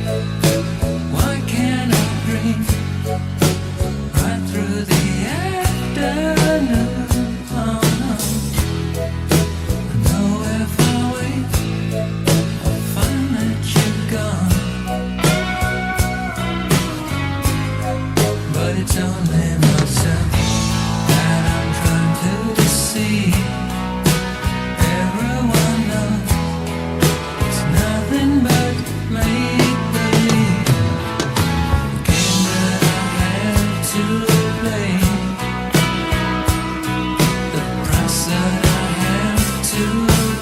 Why can't I breathe right through the afternoon? Oh no. I know if I wait, I'll find that you're gone. But it's only myself that I'm trying to deceive. Everyone knows it's nothing but make-believe. The game that I had to play, the price that I have to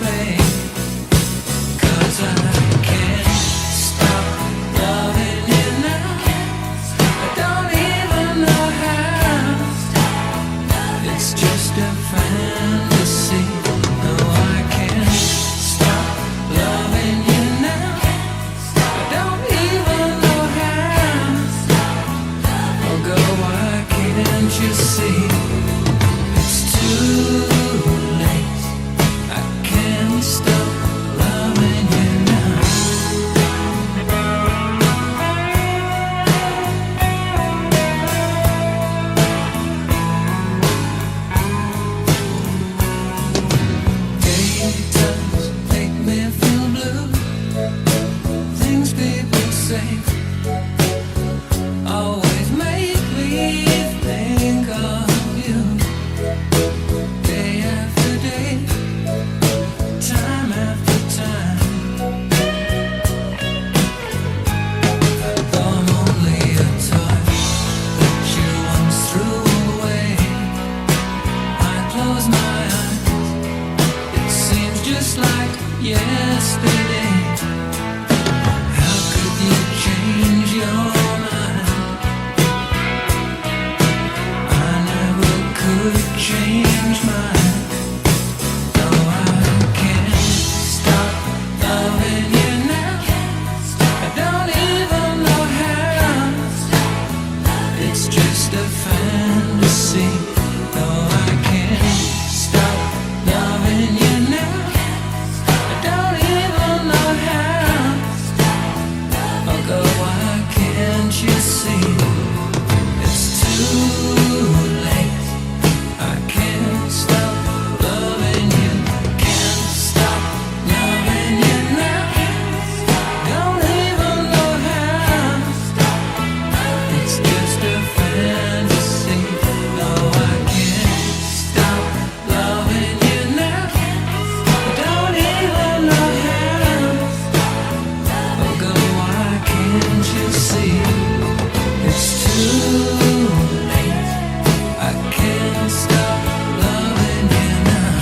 pay. 'Cause I can't stop loving you now. I don't even know how. It's just a fantasy. No, I can't stop loving you now. I don't even know how. Oh girl, why can't you see? It's too late. I can't stop loving you now. Daytimes make me feel blue. Things people say always make me think of you. Day after day, time after time. Though I'm only a toy that you once threw away, I close my eyes. It seems just like yesterday. How could you change your mind? I never could change mine. No, I can't stop loving you now. I don't even know how. It's just a fantasy. No, I can't stop loving you now. I don't even know how. Oh girl, why can't you see? It's too late. I can't stop loving you. Can't stop loving you now. Don't even know how. It's just a fantasy. No, I can't stop loving you now. I don't even know how. Oh girl, why can't you see? It's too late. I can't stop loving you now.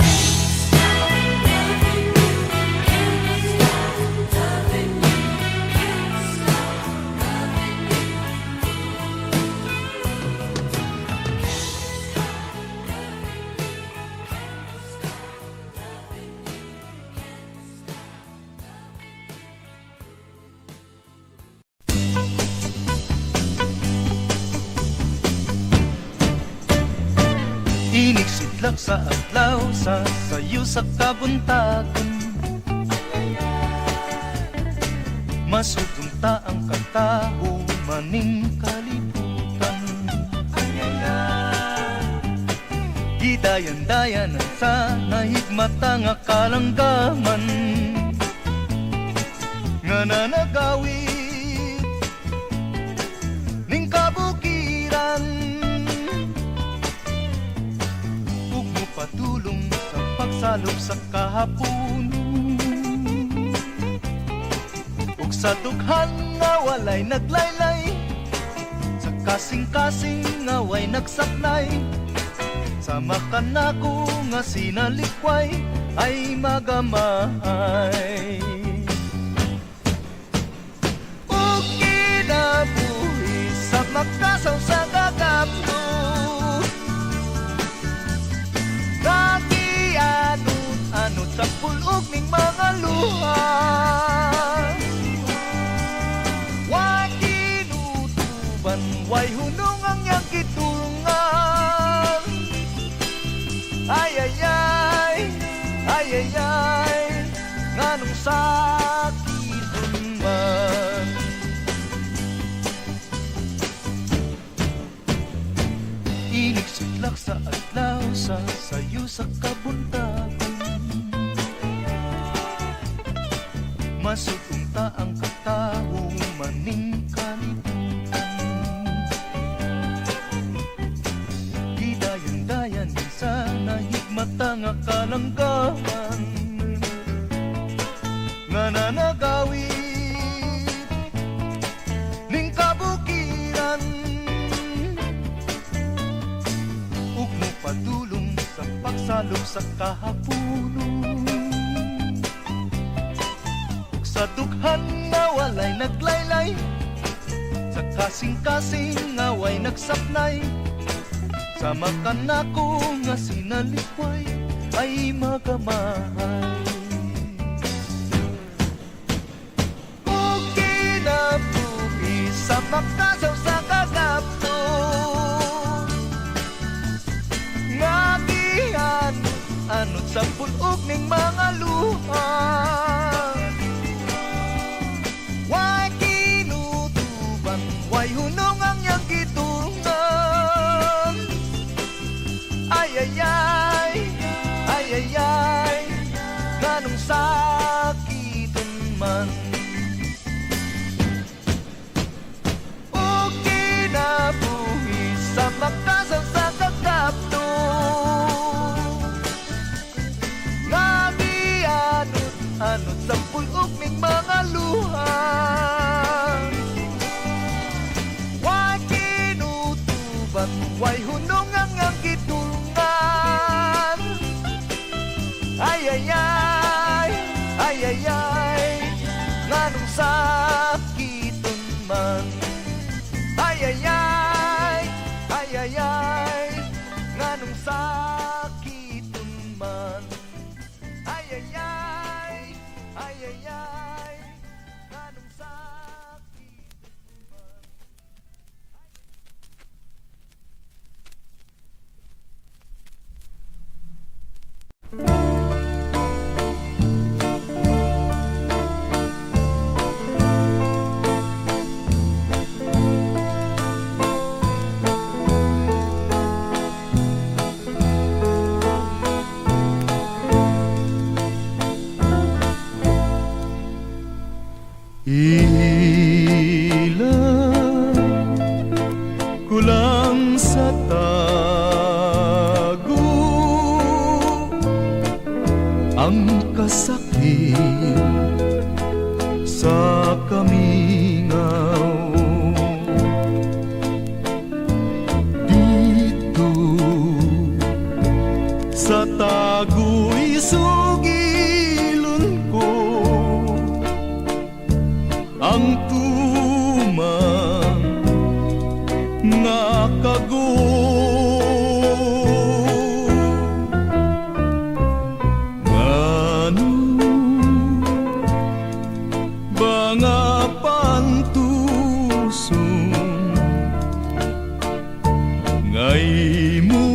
Iniksidlak sa adlaw sa sayo sa kabuntagon. Masudunta ang katao maning kalibutan. Gidayan-dayanan sa nahigmata nga kalanggaman, nga nanagawid ning kabukiran. Ug mupatulong sa pagsalop sa kahapunon, ug sa dughan nga walay naglaylay, sa kasing-kasing nga way nagsaklay. Sama ka nako nga sinalikway ay magamay. Ug kinabuhi sa makasaw sa gagapno, kagianot-anot sa pulog ning mga luha. Wa kinutuban, way hunong ang iyang kitulungan. Ay ay ay, ay ay ay, nganong sakit man. sining kalibutan. Gidayan-dayan sa nahigmata nga kalanggahan nga nanagawid ning kabukiran, ug mo padulong sa pagsalog sa kahapunon, ug sa dughan nga walay naglaylay, sa kasing-kasing nga way nagsapnay, sa makanako nga sinalikway ay magamahay. Sa makasaw sa kagapto nga gihan anod sa pulog ning mga luha, way kinutuban, way hunong ang iyang gitungan. Ay ay ay, ay ay ay, nganong sakiton man. Sa makasaw sa kakapto nga gianod sa pulog ning mga luha, way kinutuban, way hunong ang iyang gitungan. Ay ay ay, ay ay ay, nganong sakiton man. Ay ay ay, ay ay ay, nganong sakiton man. Ay ay ay, ay ay ay, nganong sakiton man. Ilang kulang sa tago ang kasakit sa kamingaw. Dito sa tago isugilon ko ang tumang nga kago. Ngano ba nga pantusong ngay mo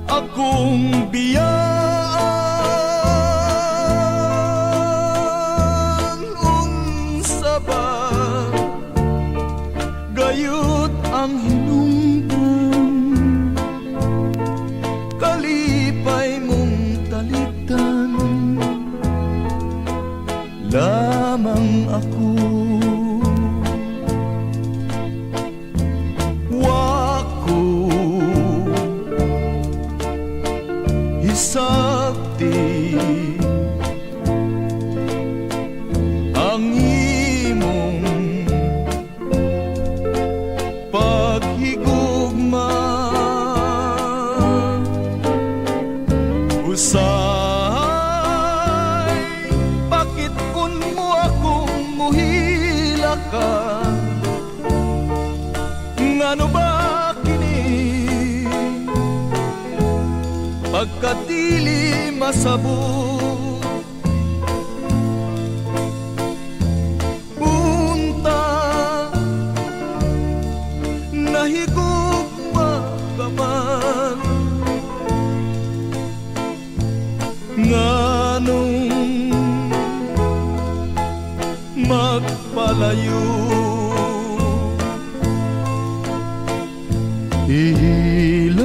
akong biyaan? Unsa ba gayud ang hinungdan, kalipay mong talitan lamang ako. Wako hisabti ang imong paghigugma. Usahay bakit kun mo akong muhila ka? Ngano ba kini pagkadili masabot? Unta nahigugma ka man, nganong magpalayo? Ilang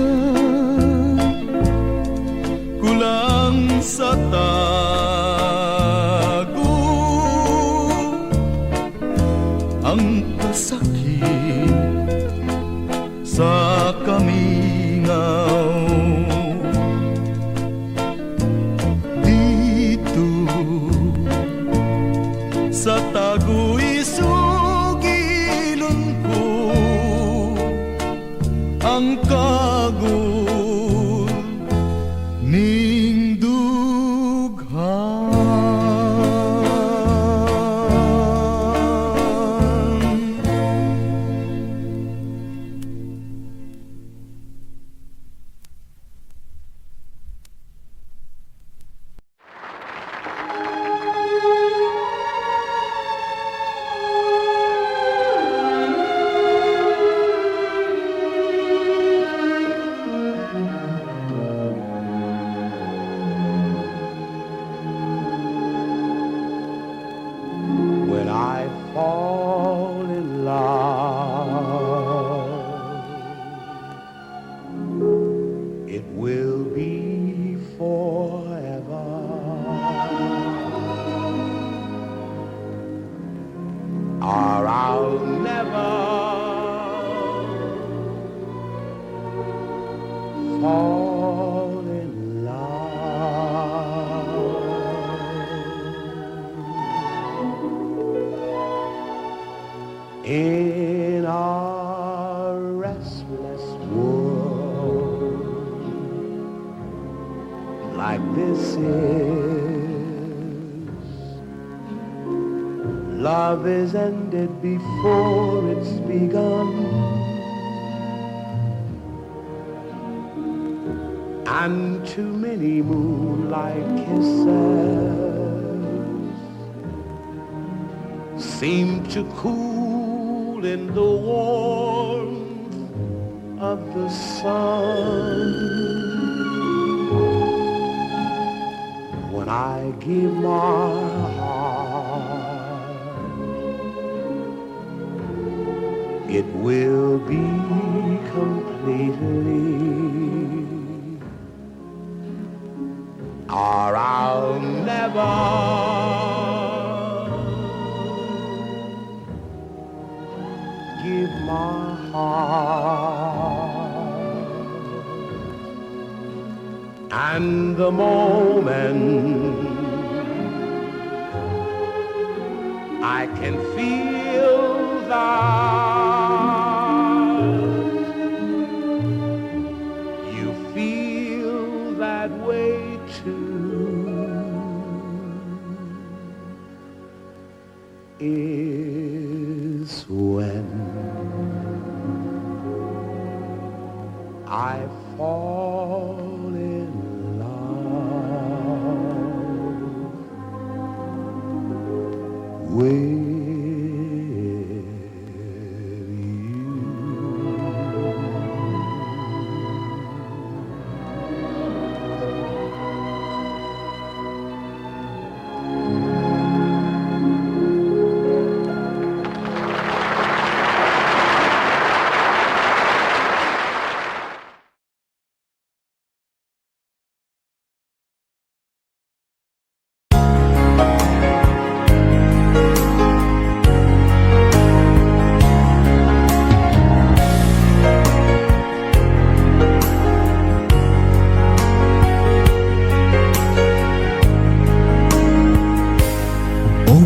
kulang sa tago ang kasakit sa kamingaw. Dito sa tagu'y sugilon ko ang kagul ning dughan. When I fall in love, it will be forever. Or I'll never fall in love. In our restless world, like this love is ended before it's begun, and too many moonlight kisses seem to cool in the warmth of the sun. When I give my heart, it will be completely, or I'll never give my heart. And the moment I can feel that you feel that way too is when I fall in love with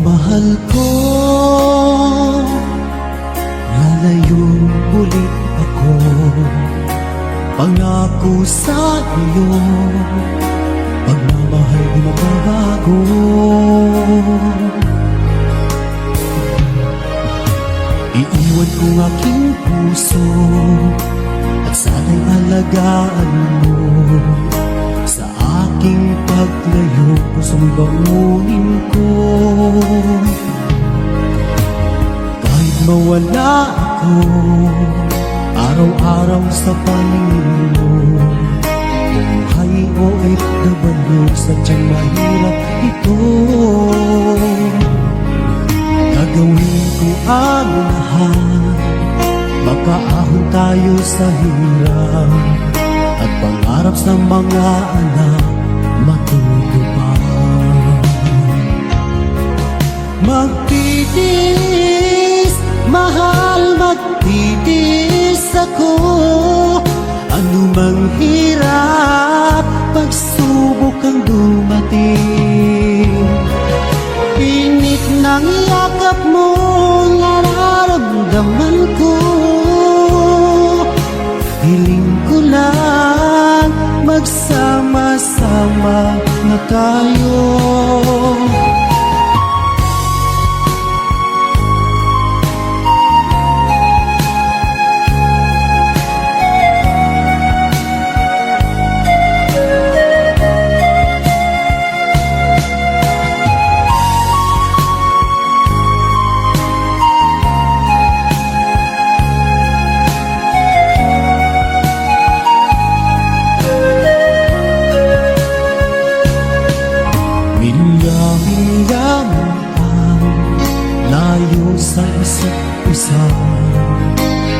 mahal ko, lalayong ulit ako. Pangako sa iyo, pagmamahal di mababago. Iiwan ko ang aking puso at sana'y alagaan mo. Sa aking paglayo, pusong bangunin ko. Kahit mawala ako, araw-araw sa paningin mo. Buhay o OFW, sadyang mahirap ito. Gagawin ko ang lahat, makaahon tayo sa hirap, at pangarap sa mga anak matutupad. Magtitiis, mahal, magtitiis ako. Anumang hirap, pagsubok ang dumating. Init ng yakap mo, nararamdaman ko. Hiling ko lang, magsama-sama na tayo. Milya-milya mo ang layo sa isa't isa.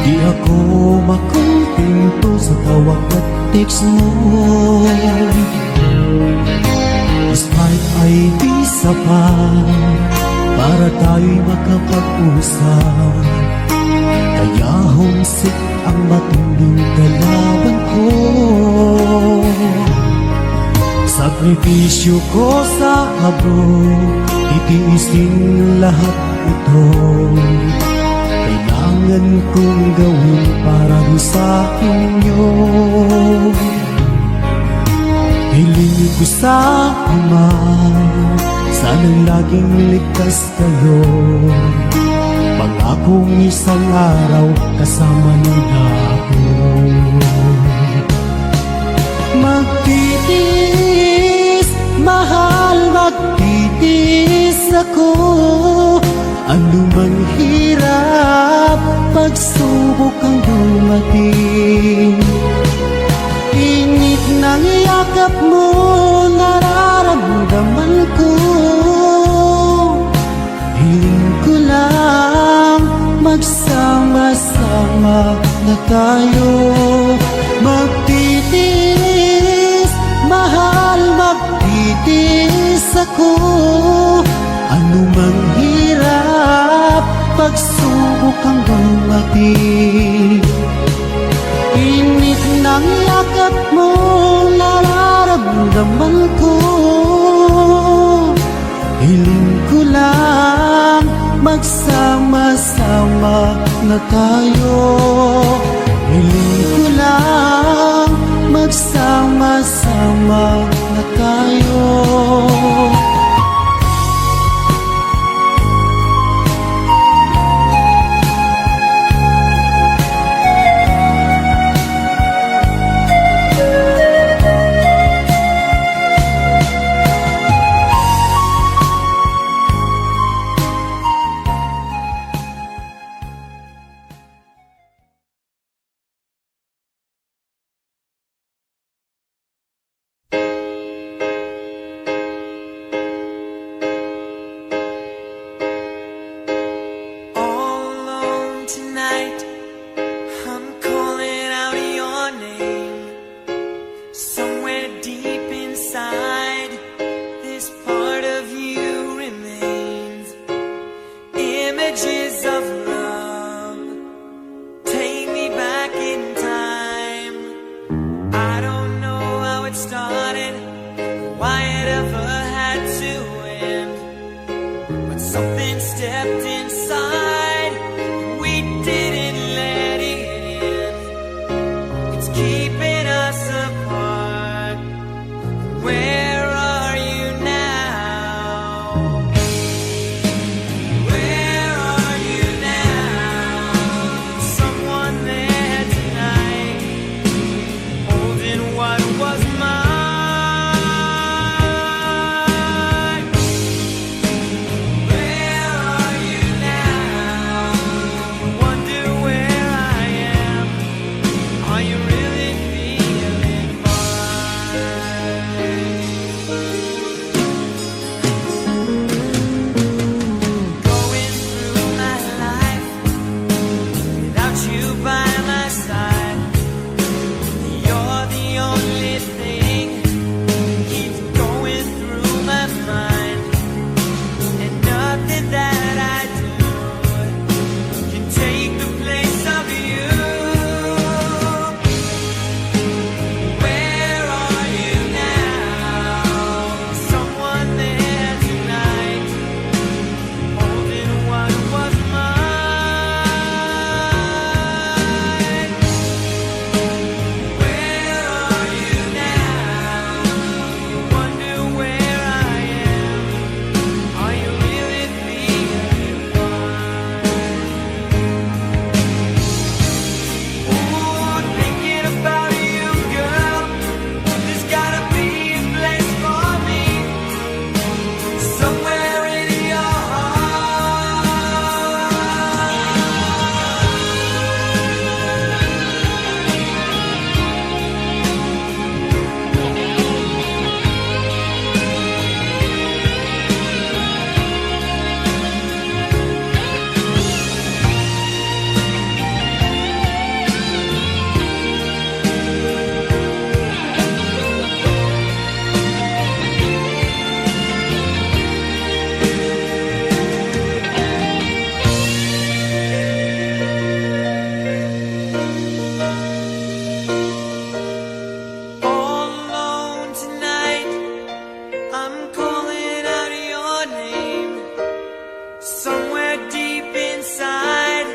Di ako makontento sa tawag at text mo. Despite ay di sapat para tayo'y makapag-usap. Kaya homesick ang matinding kalaban ko. Sakripisyo ko sa abroad, titiisin lahat ito. Kailangan kong gawin para sa inyo. Hiling ko sa Ama, sana'y laging ligtas kayo. Pangakong isang araw kasama nila ako. Magtitiis, mahal, magtitiis ako. Anumang hirap, pagsubok ang dumating. Init ng yakap mo, nararamdaman ko. Hiling ko lang, magsama-sama na tayo. Magtitiis, mahal, magtitiis ako. Anumang hirap, pagsubok ang dumating. Init ng yakap mo, nararamdaman ko. Hiling ko lang, magsama-sama na tayo. Hiling ko lang, magsama-sama na tayo. Where are you now? somewhere deep inside,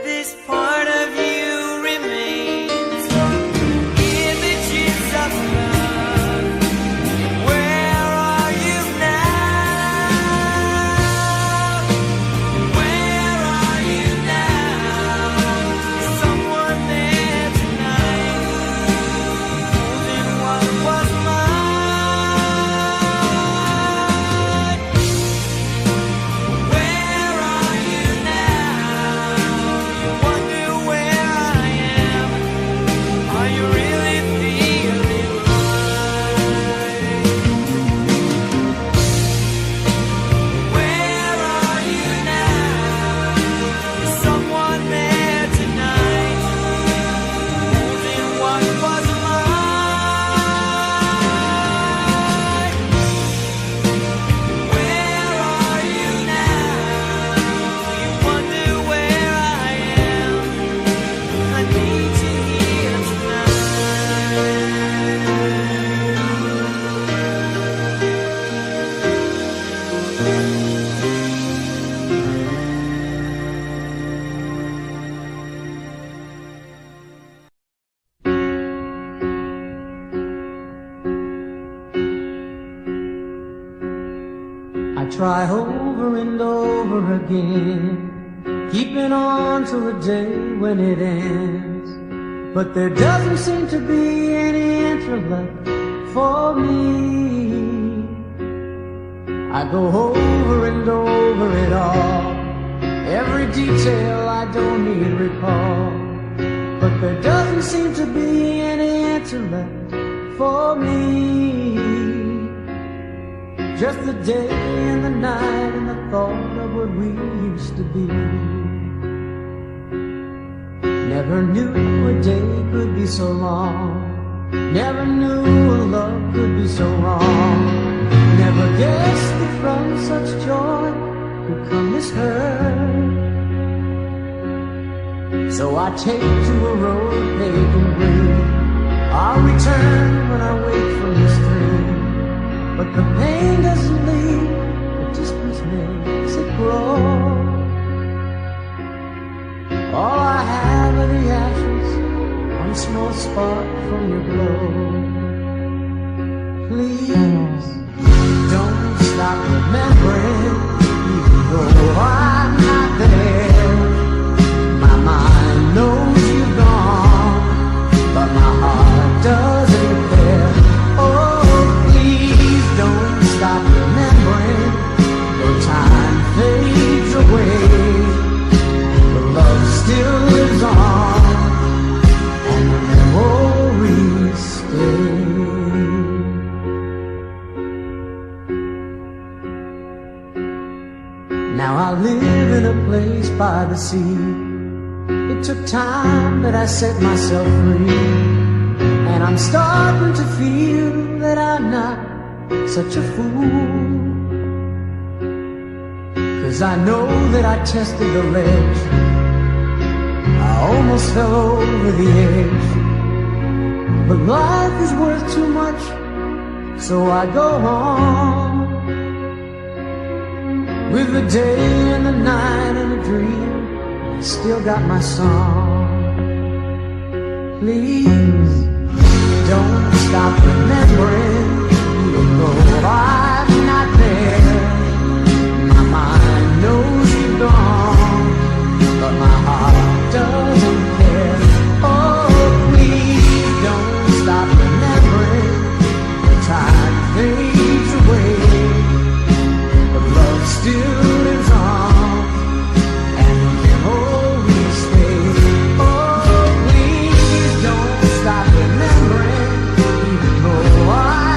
this part of you remains. Images of love, where are you now? Where are you now? Someone there tonight, holding what was mine. Where are you now? You wonder where I am. Are you really feeling right? Where are you now? Is someone there tonight, holding what was mine? Where are you now? You wonder where I am. I need you here tonight. I try over and over again, keeping on till the day when it ends. But there doesn't seem to be any answer left for me. I go over and over it all, every detail I don't need recall. But there doesn't seem to be any answer left for me. Just the day and the night and the thought of what we used to be. Never knew a day could be so long. Never knew a love could be so wrong. Never guessed that from such joy could come this hurt. So I take to a road paved in green. I'll return when I wake from this dream. But the pain doesn't leave, the distance makes it grow. All I have are the ashes, one small spark from your glow. Please, don't stop remembering, even though I'm not there. My mind knows you've gone, but my heart doesn't care. Don't stop remembering, though time fades away. The love still lives on, and the memories stay. Now I live in a place by the sea. It took time, but I set myself free. And I'm starting to feel that I'm not such a fool, 'cause I know that I tested the ledge. I almost fell over the edge. But life is worth too much, so I go on. With the day and the night and a dream, I still got my song. Please, don't stop remembering, even though I'm not there. My mind knows you're gone, but my heart doesn't care. Oh, please don't stop remembering. The time fades away, but love still lives on, and the memories stay. Oh, please don't stop remembering, even though I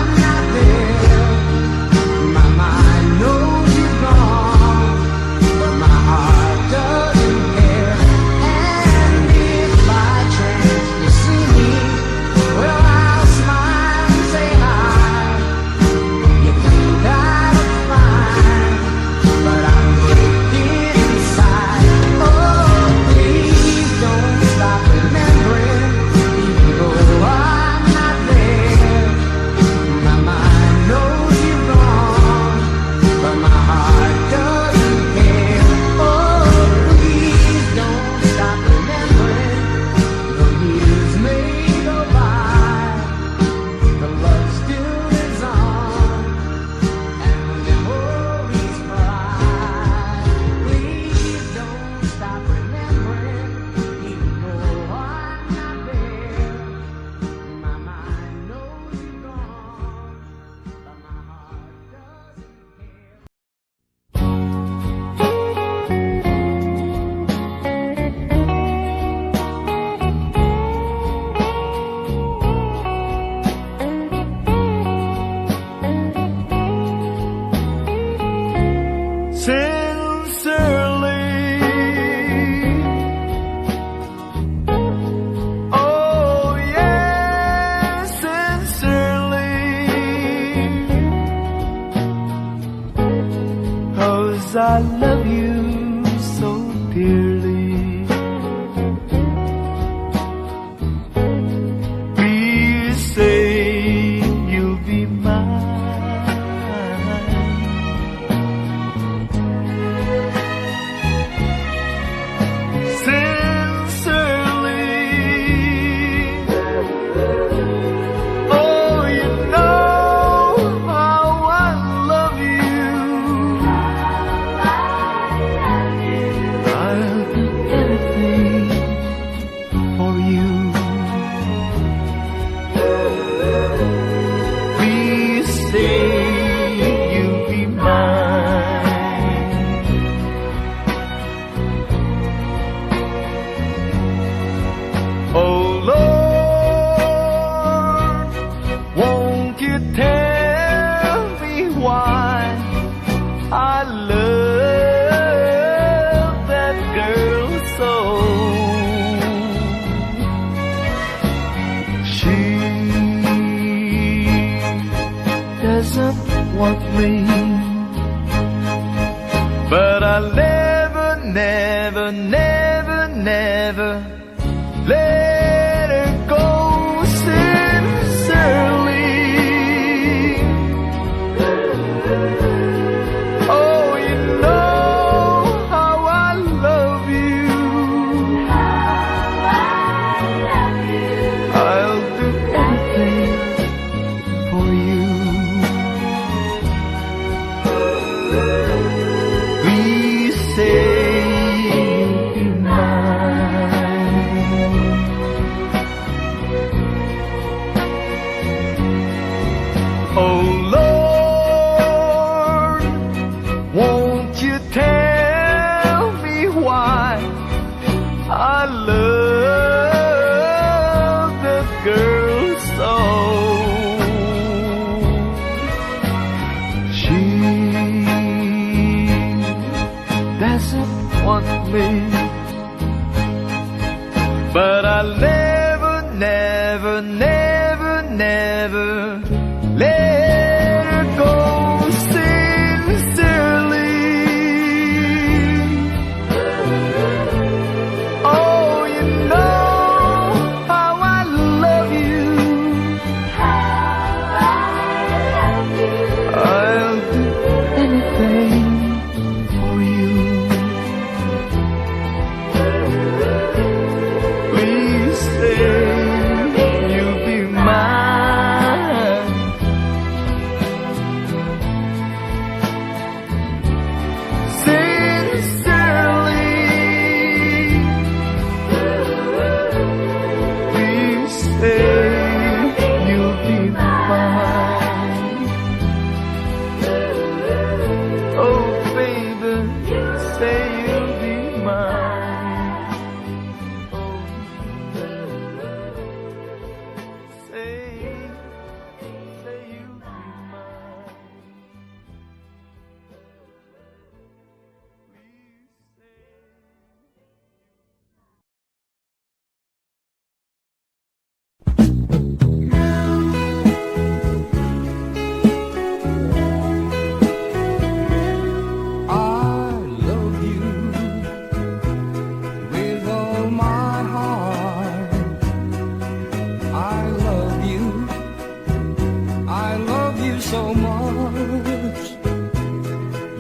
me. But I'll never, never, never, never let her go sincerely. Oh, you know how I love you. I'll do anything for you. Please say you'll be mine. Oh Lord, won't you tell me why I love the girl so? She doesn't want me, but I'll never, never, never, never let her go sincerely. Oh, you know how I love you. I'll do anything for you. Please say you'll be mine. Sincerely, please say you'll be mine. Oh baby, say you'll be mine. Oh, say you'll be mine. I love you with all my heart. I love you so much.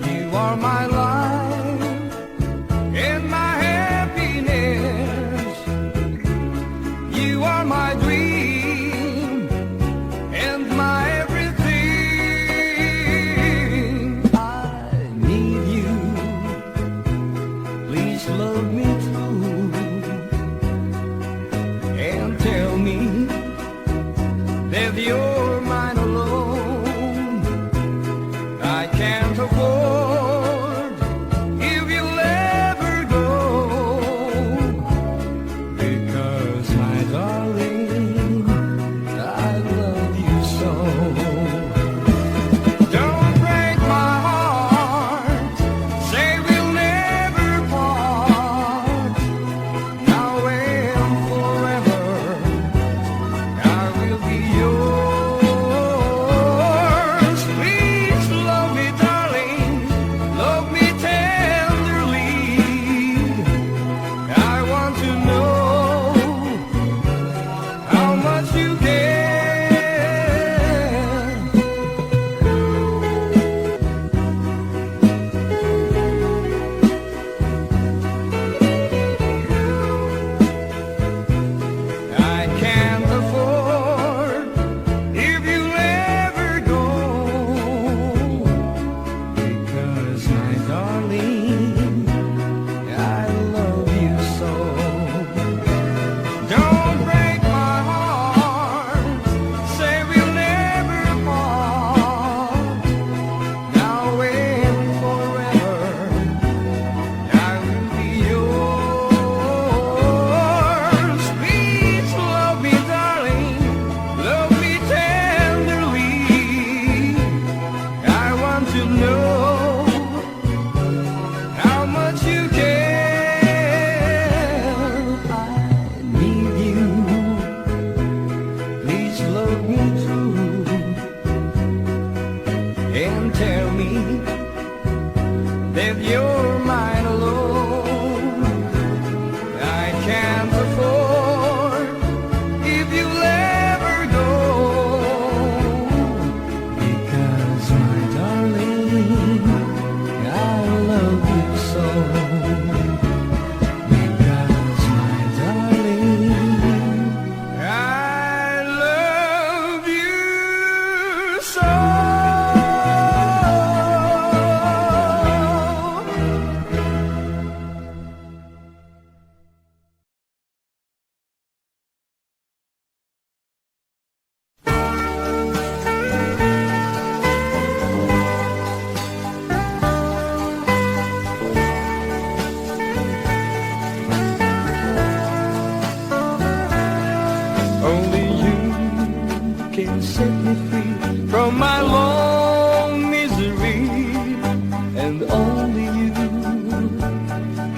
You are my life and my happiness. You are my dream and my everything. I need you. Please love me true and tell me that you're mine alone. I can't afford if you'll ever go, because my darling, I love you so. Don't break my heart, say we'll never part.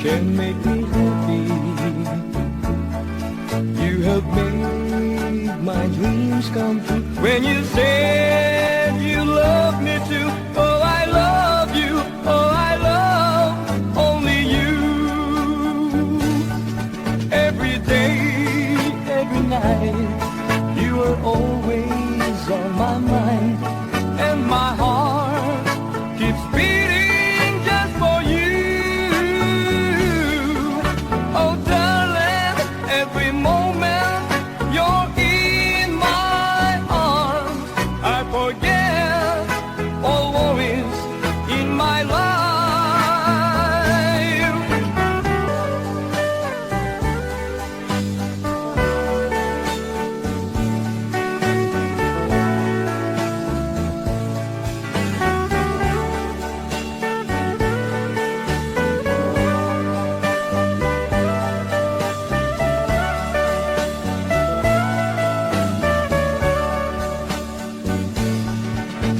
can make me happy. You have made my dreams come true. When you said you love me too, oh I love you, oh I love only you. Every day, every night, you are always on my mind, and my heart keeps beating just for you. Oh darling, every moment you're in my arms, I forget all worries in my life.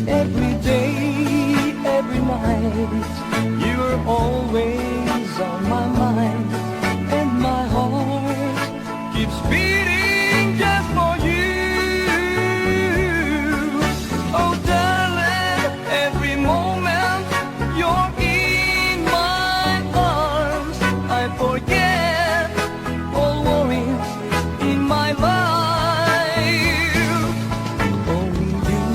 Every day, every night, you're always on my mind, and my heart keeps beating just for you. Oh darling, every moment you're in my arms, I forget all worries in my life. Only you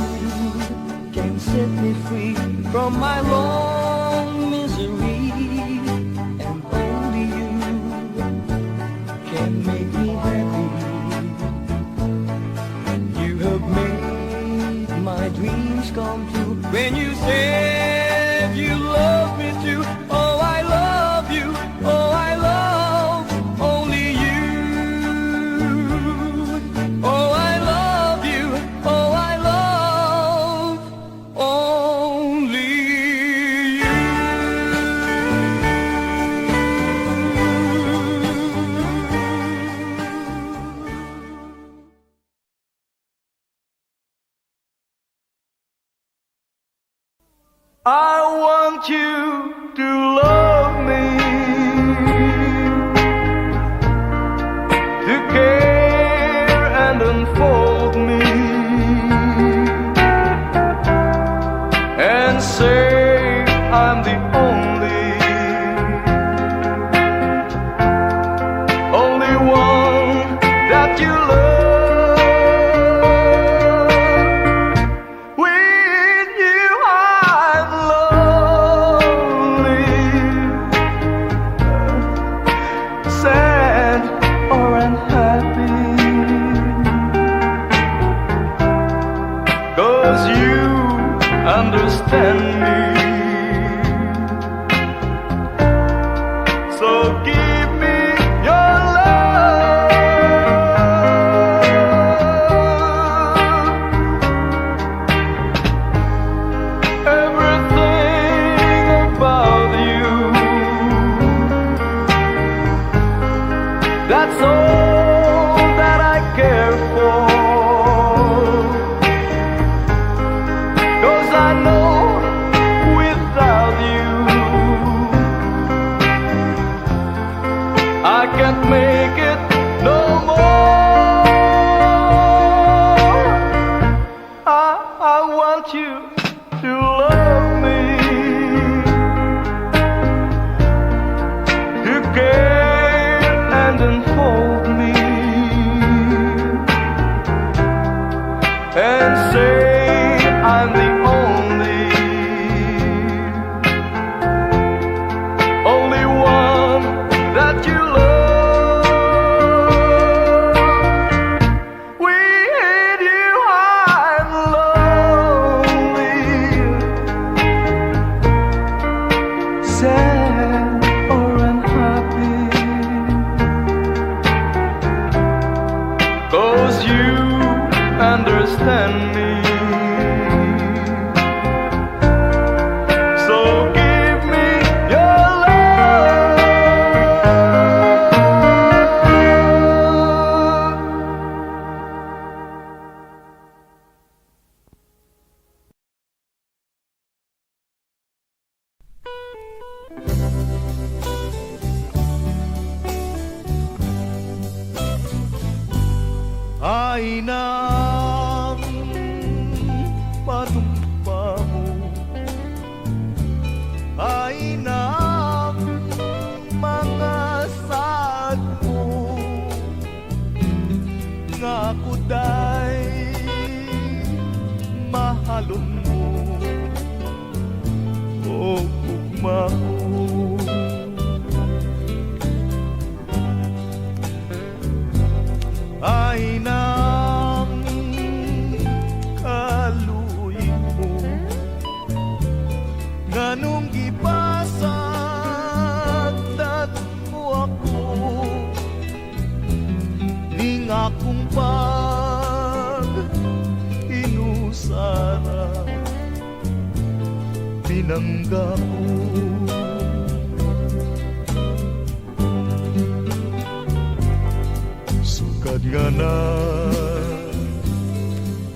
can set me free from my long misery, and only you can make me happy. You have made my dreams come true. When you said you love me too, oh I love you, oh I love only you. Oh I love you, oh I love only you. I want you to love me, to care and unfold me, and say I'm the only one that you love. With you I'm lonely, sad or unhappy, 'cause you understand me. So give me your love. Everything about you, that's all that I care for. 'Cause I know without you I can't make it no more. I want you to love me, to care and unfold me, and say I'm the only one that you love. ay nang panumpa mo, ay nang mga saad mo, nga ako day mahalon mo, o ugma ko. Ay nang kaluyin mo, nganong gipasag dat mo ako, ning akong pag inusara, pinangga ko. Sugad nga na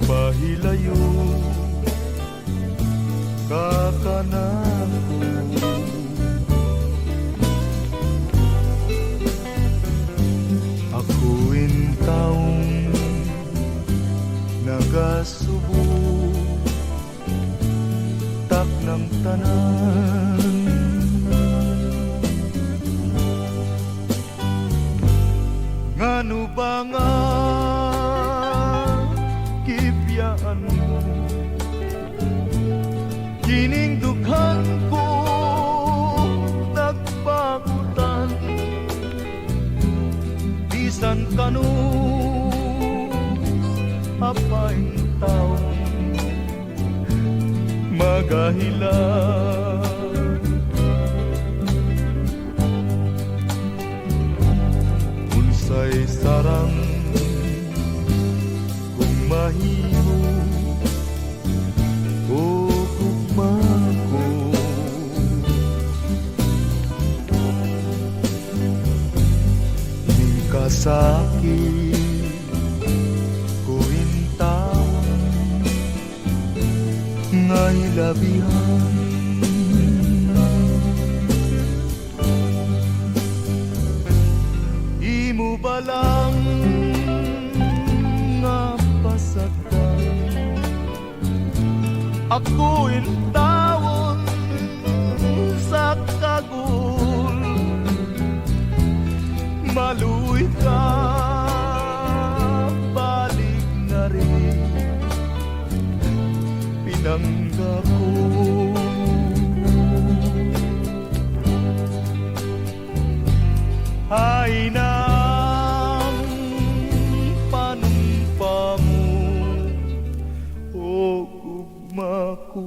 pahilayo kakanako, akuin taong nagasubo tak ng tanan. Ngano ba nga kipyaan mo, kining dughan ko nagpagutan, bisan kanus apay taong magahilan. Unsay sarang kung mahimo o gugma ko, ning kasakit ko intawon nga hilabihan. Imo ba lang nga pasagdan, ako intawon sa kagul, maluy ka balik na rin, pinangga ko. Ay nang panumpa mo, o ugma ko.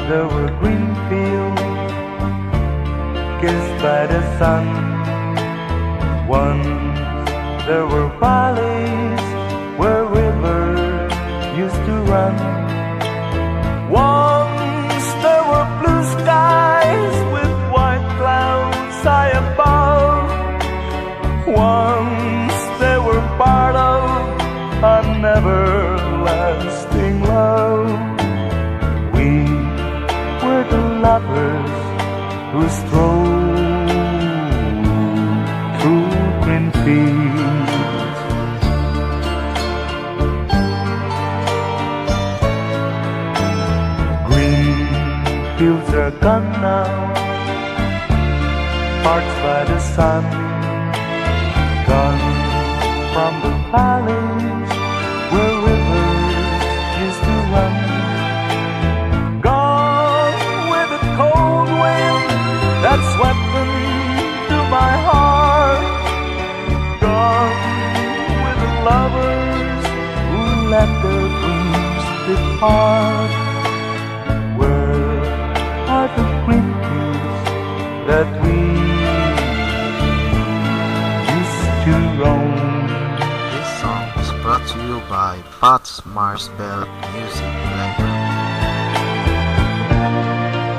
There were green fields kissed by the sun. Once there were valleys where rivers used to run. Once there were blue skies with white clouds high above. Once they were part of a never-lasting love. We're the lovers who stroll through green fields. Green fields are gone now, parched by the sun, gone from the valleys where rivers used to run. That swept into my heart, gone with the lovers who let their dreams depart. Where are the green fields that we used to roam? This song was brought to you by Fats Marsbell Music Library.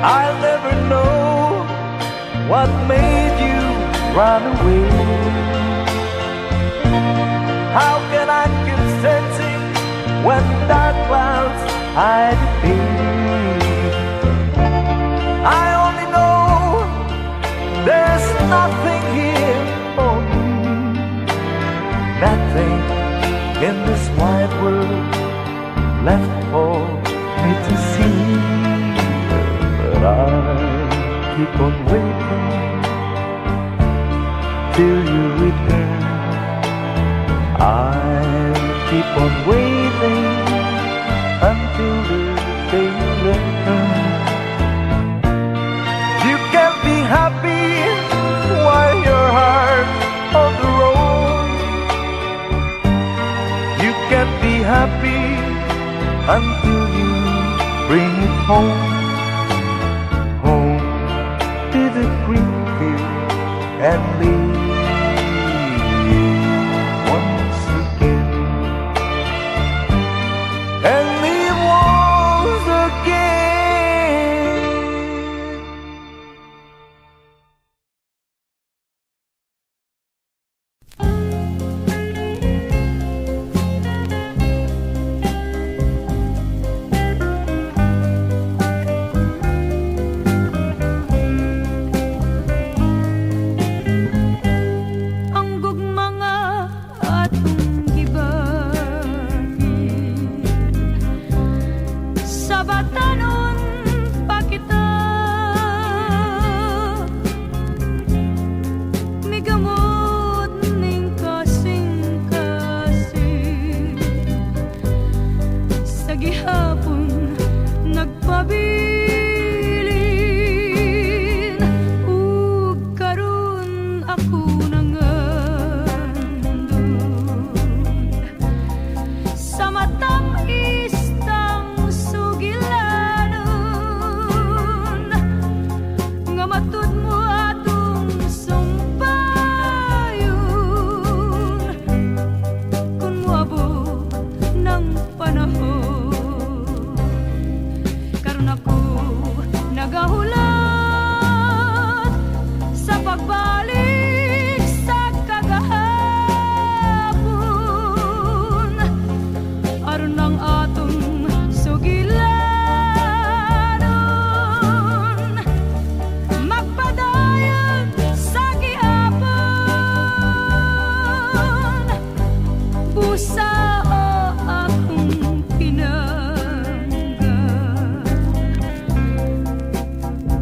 I'll never know what made you run away. How can I keep searching when dark clouds hide the day? I only know there's nothing here for me, nothing in this wide world left for me to see. But I'll keep on waiting till you return. I'll keep on waiting until the day you return. You can be happy while your heart's on the road. You can be happy until you bring it home. Home to the green field and leave once again. And leave once again. Ang gugma nga atong gibagi sa batanon pa kita migamot ning kasing-kasing sa gihapon nagpabilin ug karon ako nangandun sa matang istang sugilanon nga matud mo atong sumpayon kung moabot ng panahon. Karon ako nagahulat sa pagbalik sa kagahapon. Aron ang atong sugilanon magpadayon sa gihapon. Busa o akong pinanggan,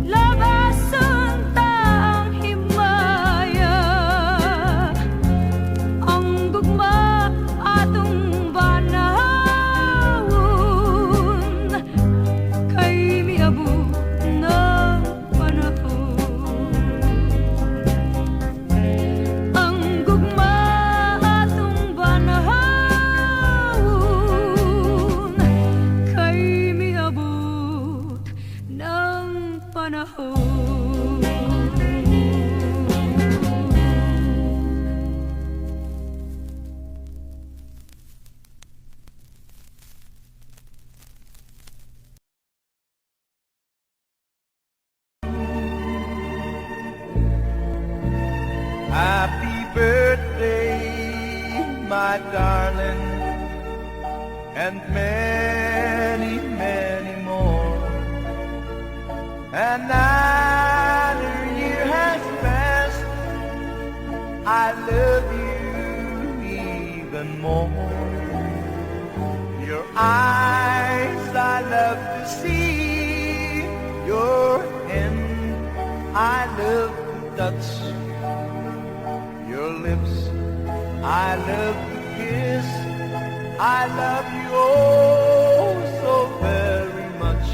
labason ta ang himaya. Ang gugma atong banawon kay miabot ng panahon. Ang gugma atong banawon kay miabot ng panahon. Happy birthday, my darling, and many, many more. Another year has passed. I love you even more. Your eyes I love to see. Your hand I love to touch. Your lips I love to kiss. I love you oh so very much.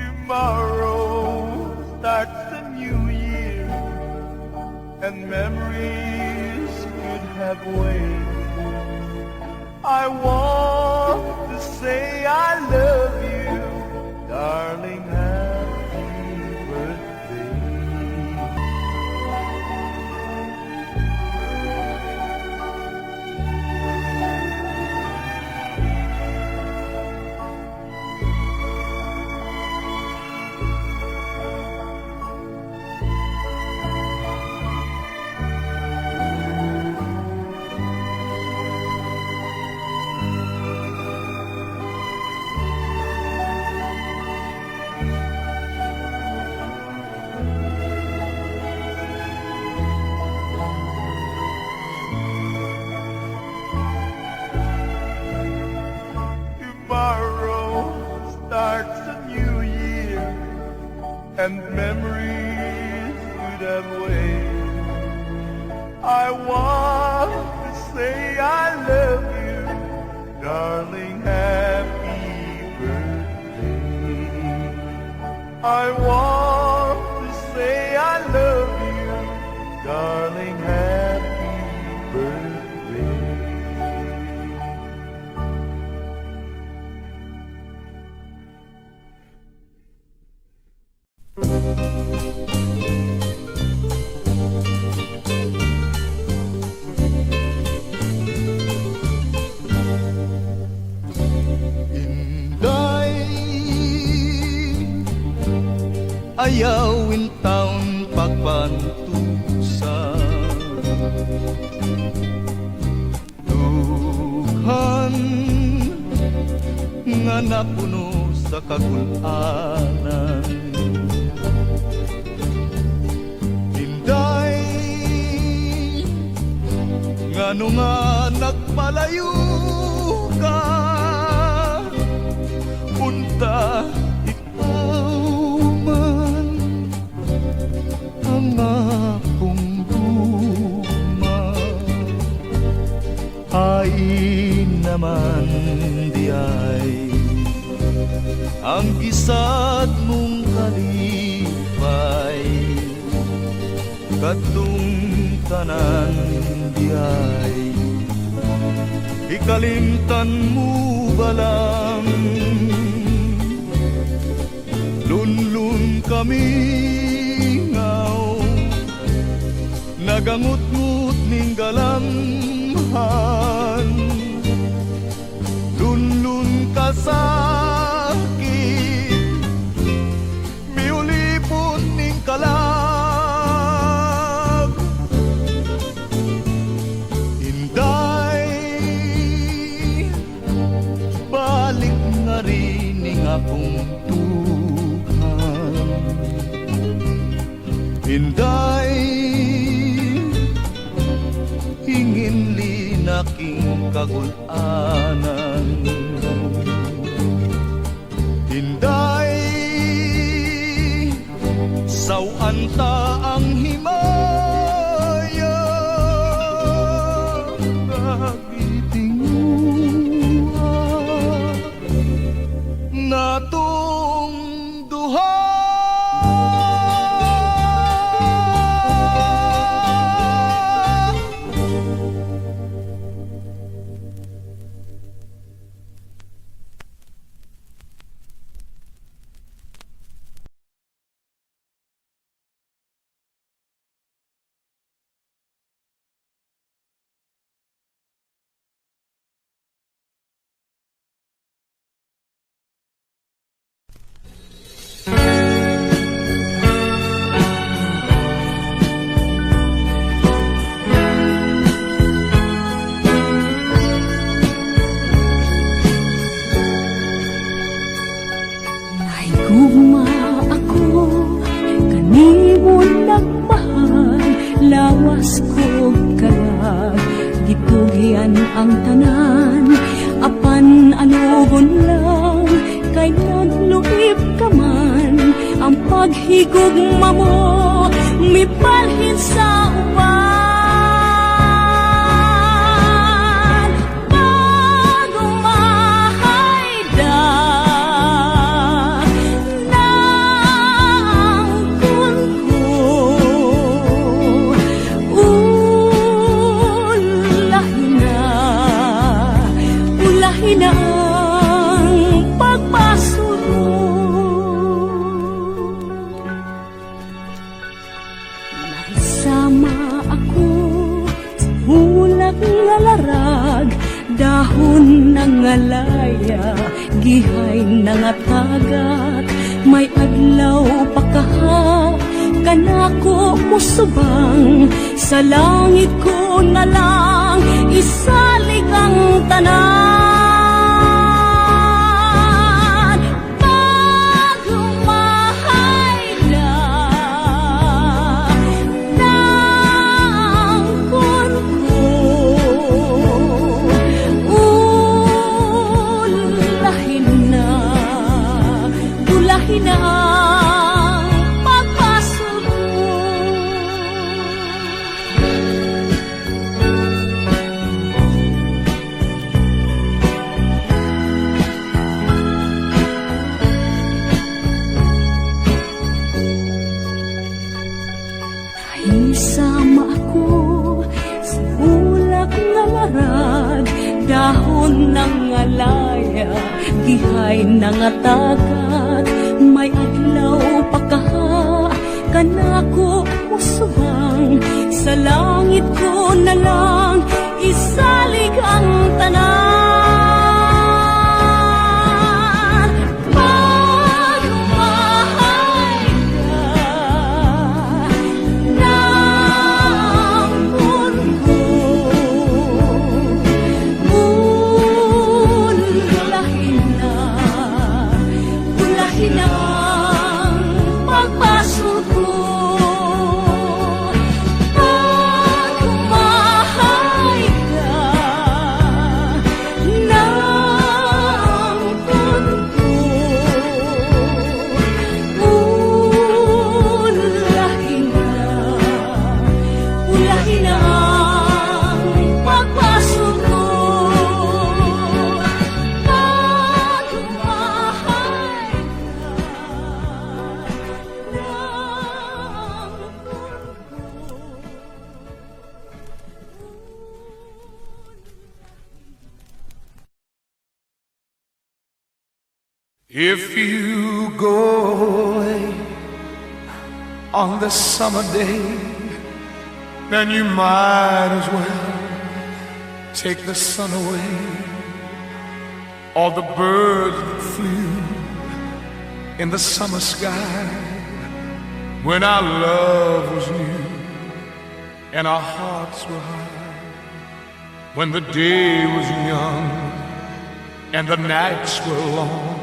Tomorrow starts the new year, and memories could have waited. I want to say I love you, darling. Happy birthday. darling, happy birthday. I want to say I love you, darling, happy birthday. Inday, ayawin taon pagpantusa, dughan nga napuno sa kagulanan. Inday, ngano nga nagpalayo ka, punta ikaw man ang akong duma. Ay naman di ay ang gisad mong kalipay, kadtong tanan di ay ikalimtan mo balang. Lunlun kami ngaw, nagangut-ngut ning galamhan. Lunlun ka sakit, miulipon ning kalag. Inday, balik nga rin ning akong tuhan. Inday, hingin linaking kagulanan. Inday, sawan ta ang himaya, nagitinguha natong duha. Naigugma ako, kanimon nagmahal, lawas ko kalag, gitugian ang tanan, apan anugon lang, kay nagluib ka man, ang paghigugma mo, mipalhin sa uwan. Dahon ng alaya, gihay ng atagat, may adlaw pa kaha, kanako musubang, sa langit ko na lang, isalig ang tanan. gihay nangatagat may adlaw pakaha kanako usubang sa langit ko na lang isalig ang tanan pagmahay ka ng mundo ulahin ang pagpasok ko pagmahay ka ng mundo ulahin ang pagpasok ko If you go away on the summer day, then you might as well take the sun away. All the birds that flew in the summer sky when our love was new and our hearts were high, when the day was young and the nights were long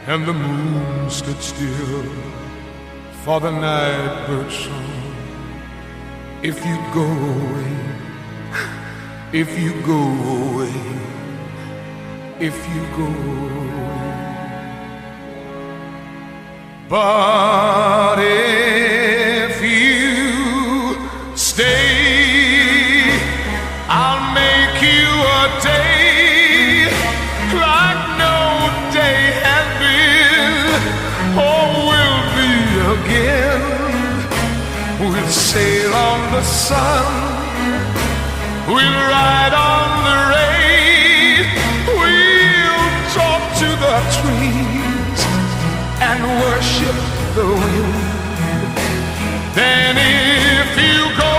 and the moon stood still for the night bird song. If you go away, if you go away, if you go away. But if you stay, I'll make you a day like no day has been or will be again. We'll sail on the sun, we'll ride on the rain, we'll talk to the trees and worship the wind. Then if you go,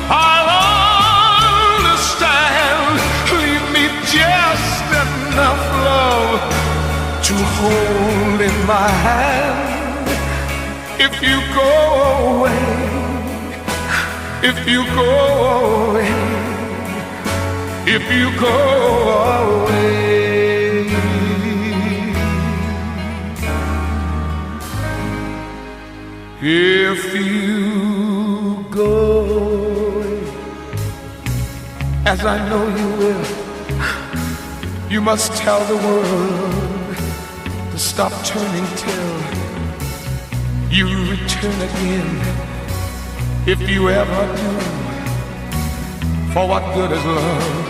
I'll understand. Leave me just enough love to hold in my hand. If you go away, if you go away, if you go away. If you go away, as I know you will, you must tell the world to stop turning till you return again. If you ever do, for what good is love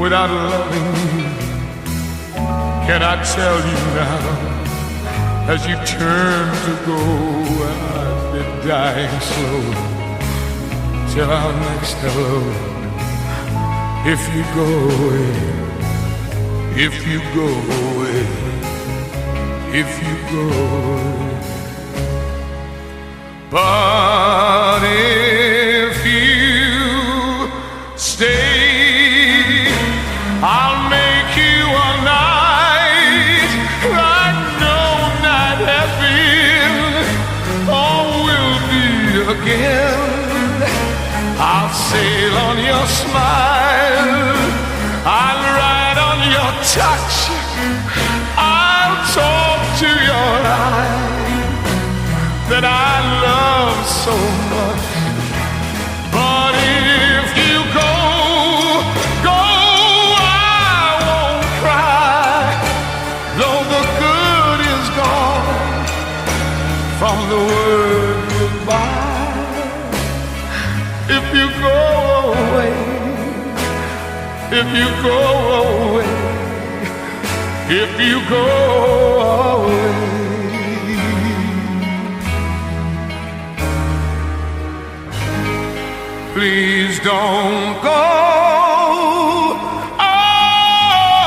without loving you? Can I tell you now, as you turn to go, I've been dying slow till our next hello. If you go away, if you go away, if you go away. But if you stay, I'll make you a night like no night has been or will be again. I'll sail on your smile, I'll ride on your touch, I'll talk to your eyes that I love so much. But if you go, I won't cry, though the good is gone from the word goodbye. If you go away, if you go away, if you go away. Please don't go away.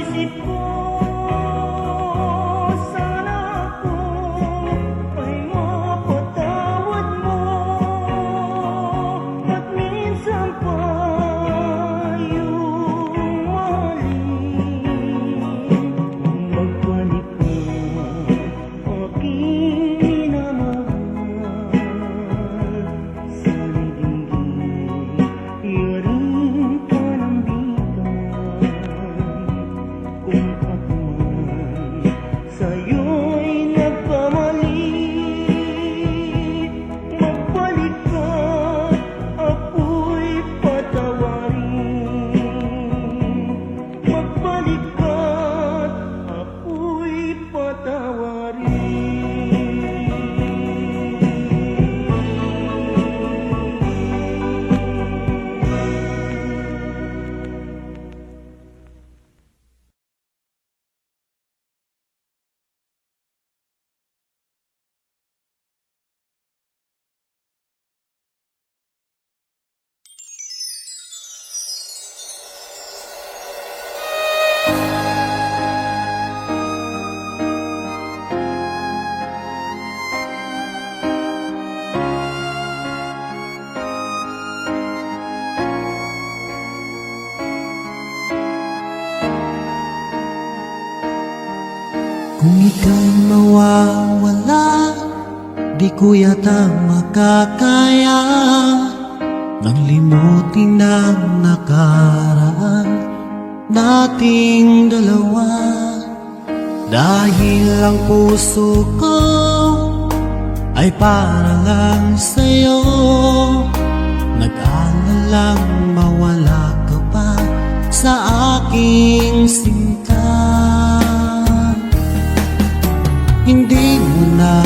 isip ko, sana ako ay mapatawad mo. At minsan pa yung mahalin, magbalik ka, aking minamahal. Sana'y dinggin, iyarin ka ng bigan. Kung ako man sa'yo'y nagkamali, magbalik ka, ako'y patawarin. Magbalik ka, ako'y patawarin. Kung ika'y mawawala, di ko yata makakaya nang limutin ang nakaraan nating dalawa. Dahil ang puso ko ay para lang sa'yo, nag-aalalang mawala ka pa sa aking sinta. Hindi mo na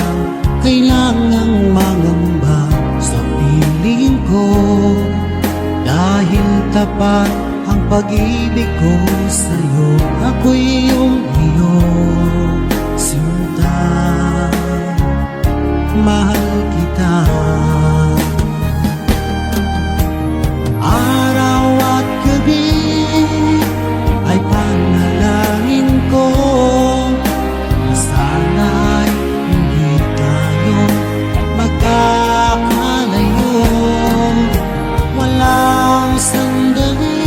kailangang mangamba sa piling ko, dahil tapat ang pag-ibig ko sa'yo. Ako'y iyong iyong sinta, mahal kita. Araw at gabi ay panalangin ko, sana'y hindi tayo magkakalayo. Walang sandali,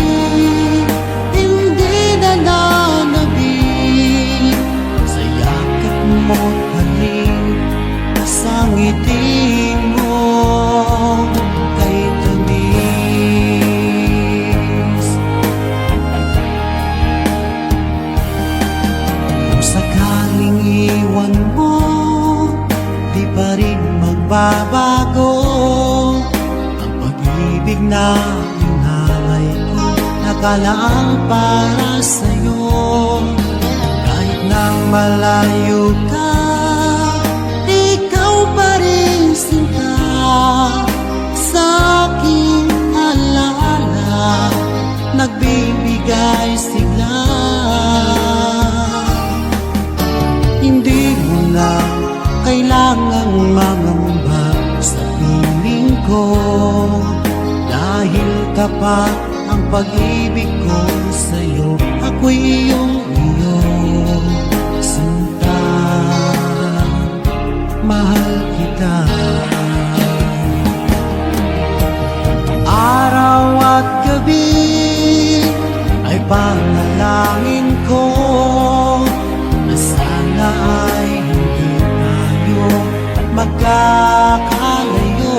hindi na nanabig sa yakap mo't halik, sa ngiti mo kay tamis. Kung sakaling iwan mo, di pa rin magbabago ang pag-ibig na inalay ko, nakalaang para sa'yo. Kahit nang malayo ka, ikaw pa rin sinta sa aking alaala, nagbibigay sigla. Hindi mo na kailangang mangamba sa piling ko, dahil tapat ang pag-ibig ko sa'yo. Ako'y iyong sinta, mahal kita. Araw at gabi ay panalangin ko na sana ay hindi tayo magkakalayo.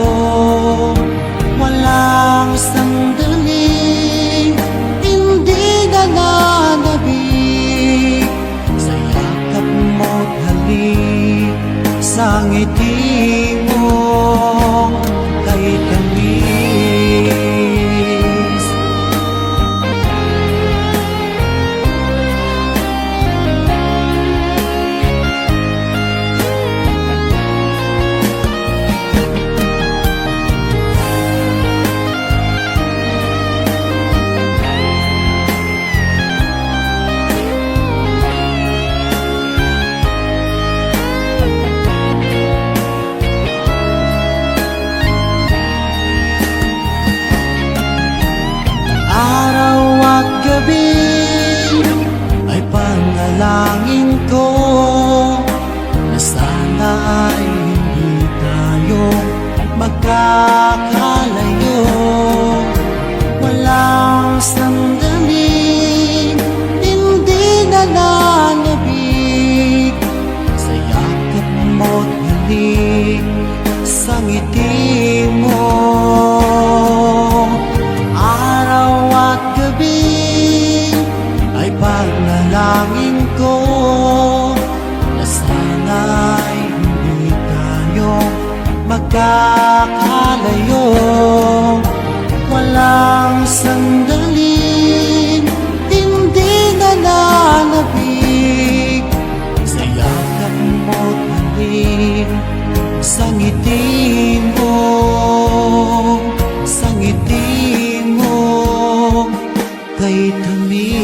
Walang sandali, hindi na nanabig sa yakap mo't halik, sa ngiti mo kay tamis. magkakalayo. Walang sandaling hindi nalalabig sa yakap mo't halik sa ngiti mo. Araw at gabi ay panalangin ko na sana'y hindi tayo magkakalayo. Walang sandaling hindi nalalabig sa yakap mo't halik sa ngiti mo, sa ngiti mo kay tamis.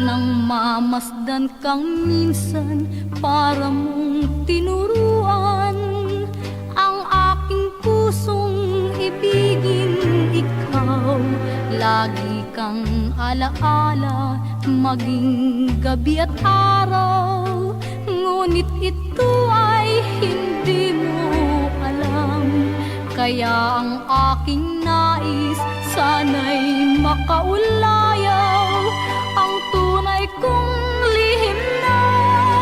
Nang mamasdan kang minsan para mong tinuruan ang aking pusong ibigin ikaw. Lagi kang alaala maging gabi at araw, ngunit ito ay hindi mo alam. Kaya ang aking nais sana'y makaulayaw ang tunay kong lihim na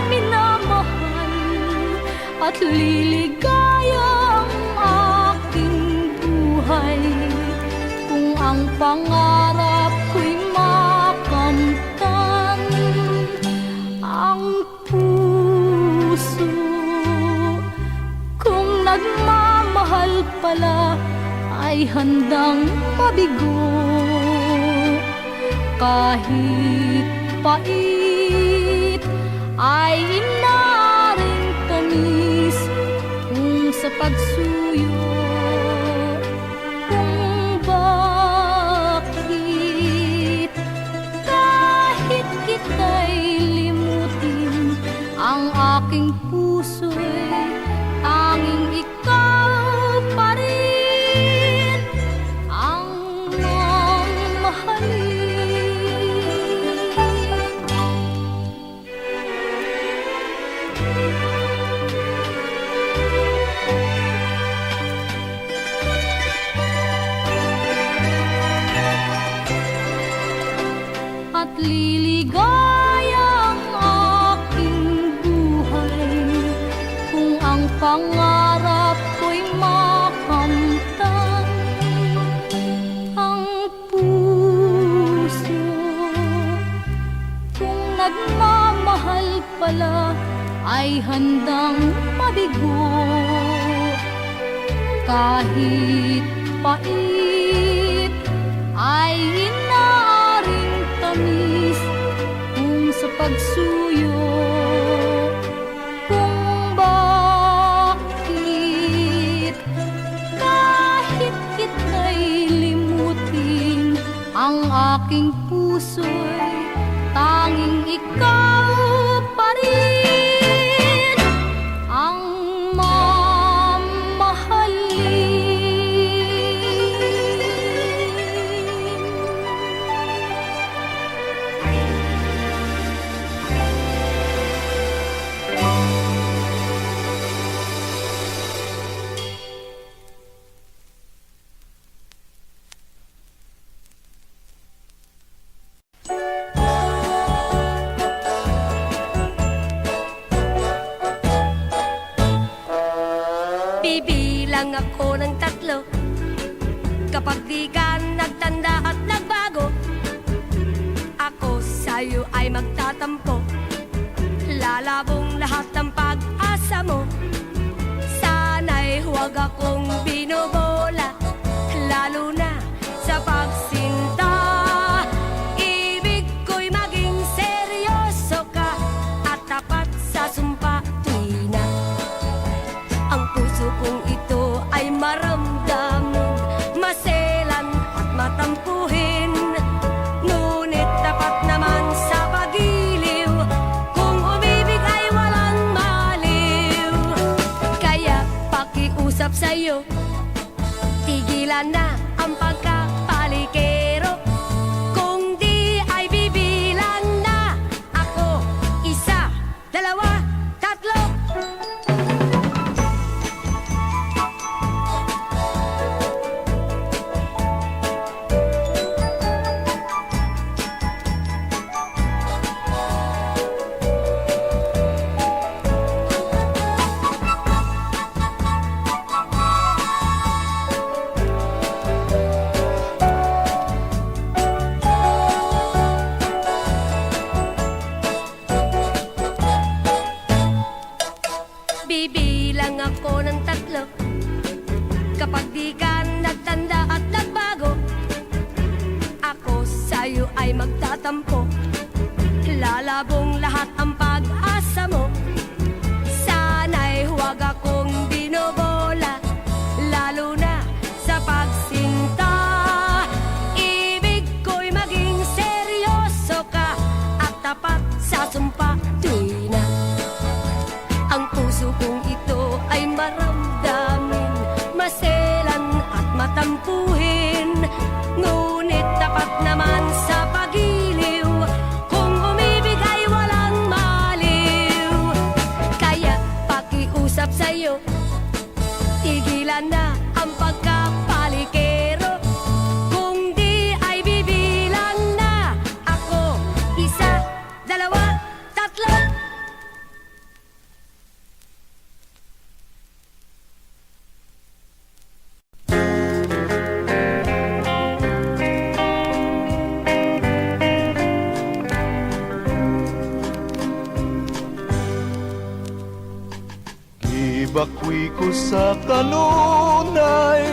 minamahal at liligaya ang aking buhay kung ang pangarap ko'y makamtan. Ang puso kung nagmamahal pala ay handang mabigo. Kahit pait ay inaring tamis kung sa pagsuyo. Kung bakit kahit kita'y limutin, ang aking puso'y tanging ikaw pa rin ang mamahalin. At liligaya ang aking buhay kung ang pangarap ko'y makamtan. Ang puso kung nagmamahal pala ay handang mabigo. Kahit pait ay inaaring tamis kung sa pagsuyo. Kung bakit kahit kita'y limutin, ang aking puso'y tanging ikaw pa rin ang Bibilang ako ng 3 kapag di ka nagtanda at nagbago. Ako sa'yo ay magtatampo, lalabong lahat ng pag-asa mo. Sana'y huwag akong binobola, lalo na sa pagsinta. Ibig ko'y maging seryoso ka at tapat sa sumpa tuwi na ang puso kong ito ay maramdaman, maselan at matamlay. sa'yo. Tigilan na ang pagkapalikero. Kung di ay bibilan na ako. Isa, dalawa, tatlo. Bibilang ako ng tatlo. Kapag di ka nagtanda at nagbago, ako sa'yo ay magtatampo. Lalabong lahat ang pag-asa mo. Sana'y huwag akong binobola, lalo na sa pagsinta. Ibig ko'y maging seryoso ka at tapat sa sumpa. Tuwi na ang puso kong ito ay maramdamin, maselan at matampuhin. Ngunit tapat naman sa pagiliw, kung umibig ay walang maliw. Kaya pakiusap sa'yo, tigilan na ang pagkapalikero. Kung di ay bibilang na ako. Isa, dalawa, tatlo. Ibakwi ko sa kanunay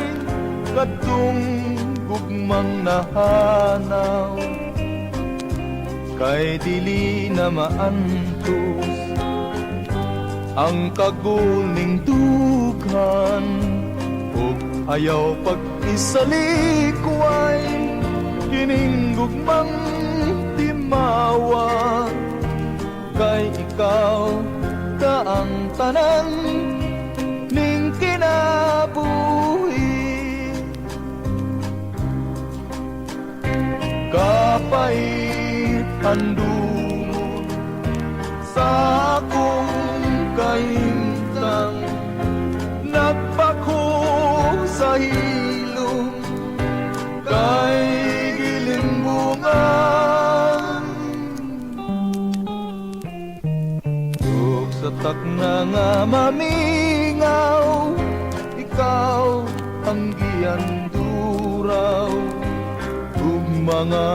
kadtong gugmang nahanaw, kay dili na maantos ang kaguling dughan, ug ayaw pag-isalikway kining gugmang timawa, kay ikaw ta ang tanan ning kinabuhi. Kapait handumon sa akong kahimtang, nagpako sa hilom kay gilimbungan. Ug sa takna nga mamingaw, ikaw ang giyanduraw. Ug mga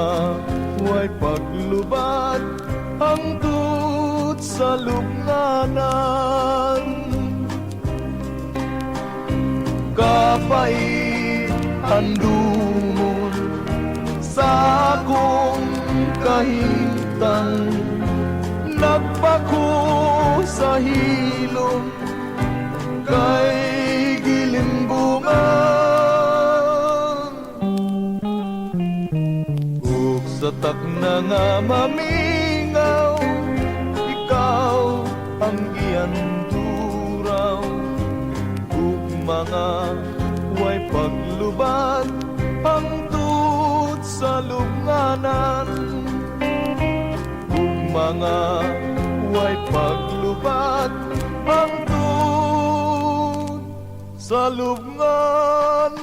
way paglubad hangtod sa lubnganan. Kapait handumon sa akong kahimtang, nagpako sa hilom kay gilimbungan. Ug sa takna nga mamingaw, ikaw ang giyanduraw. Ug mga way paglubad hangtod sa lubnganan. Ug mga way paglubad hangtod sa lubnganan.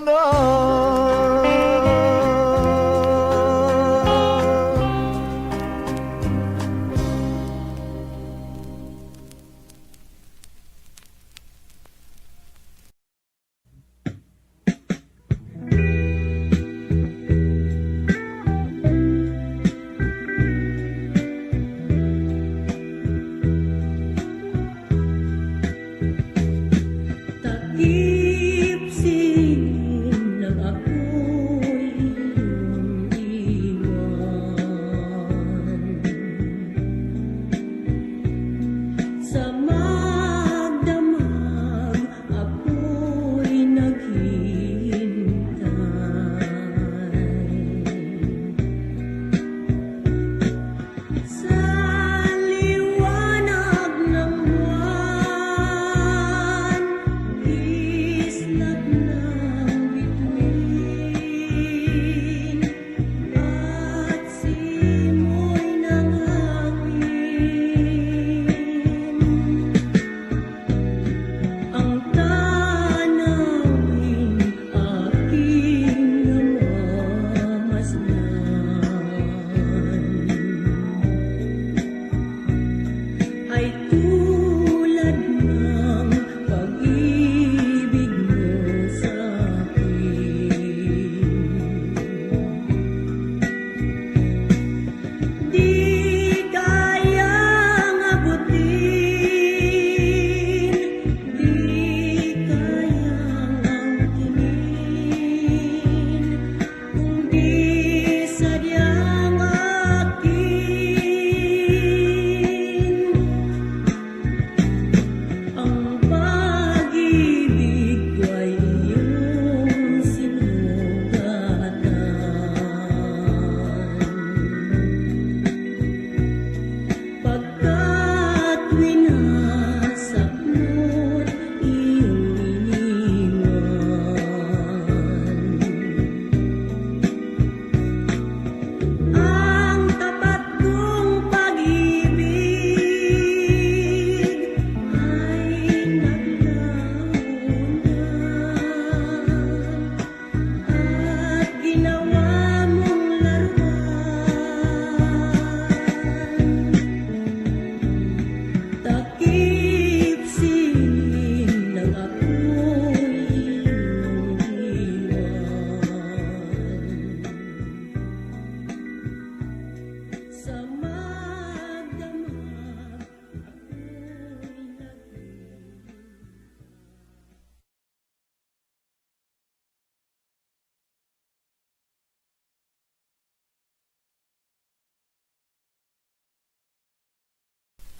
Takip singin ng ako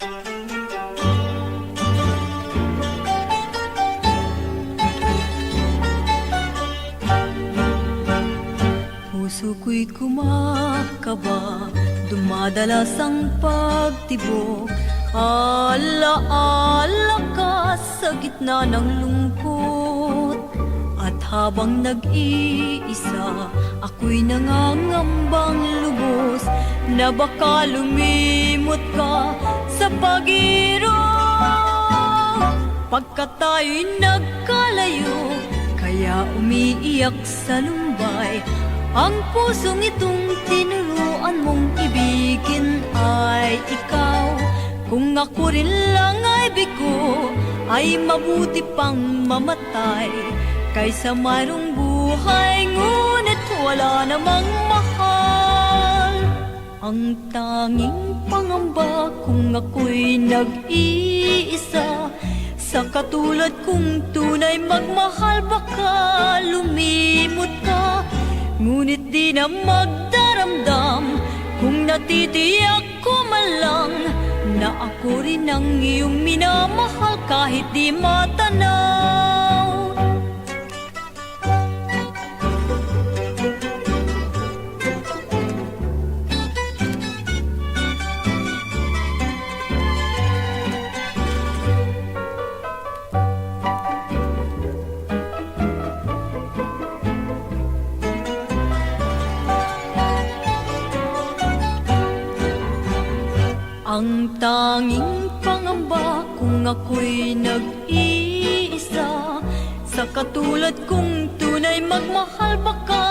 Puso ko'y kumakaba, dumadalas ang pagtibok. Ala-ala ka sa gitna ng lungkot. At habang nag-iisa, ako'y nangangambang lubos na baka lumimot ka sa pag-irog. Pagkat tayo'y nagkalayo, kaya umiiyak sa lumbay. Ang pusong itong tinuruan mong ibigin ay ikaw. Kung ako rin lang ay bigo, ay mabuti pang mamatay kaysa mayroong buhay ngunit wala namang mahal. Ang tanging pangamba kung ako'y nag-iisa, sa katulad kong tunay magmahal baka lumimot ka. Ngunit di na magdaramdam kung natitiyak ko man lang na ako rin ang iyong minamahal kahit di matanaw. Ang tanging pangamba kung ako'y nag-iisa, sa katulad kong tunay magmahal baka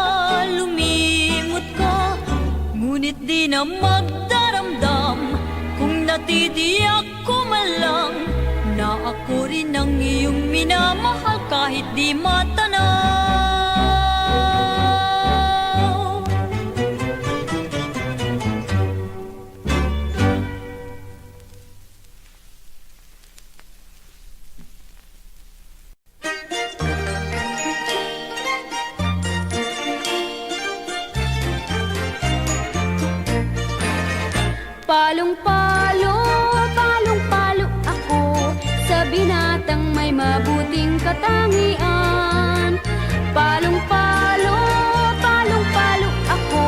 lumimot ka. Ngunit di na magdaramdam kung natitiyak ko man lang na ako rin ang iyong minamahal kahit di matanaw. Palong-palo, palong-palo ako sa binatang may mabuting katangian. Palong-palo, palong-palo ako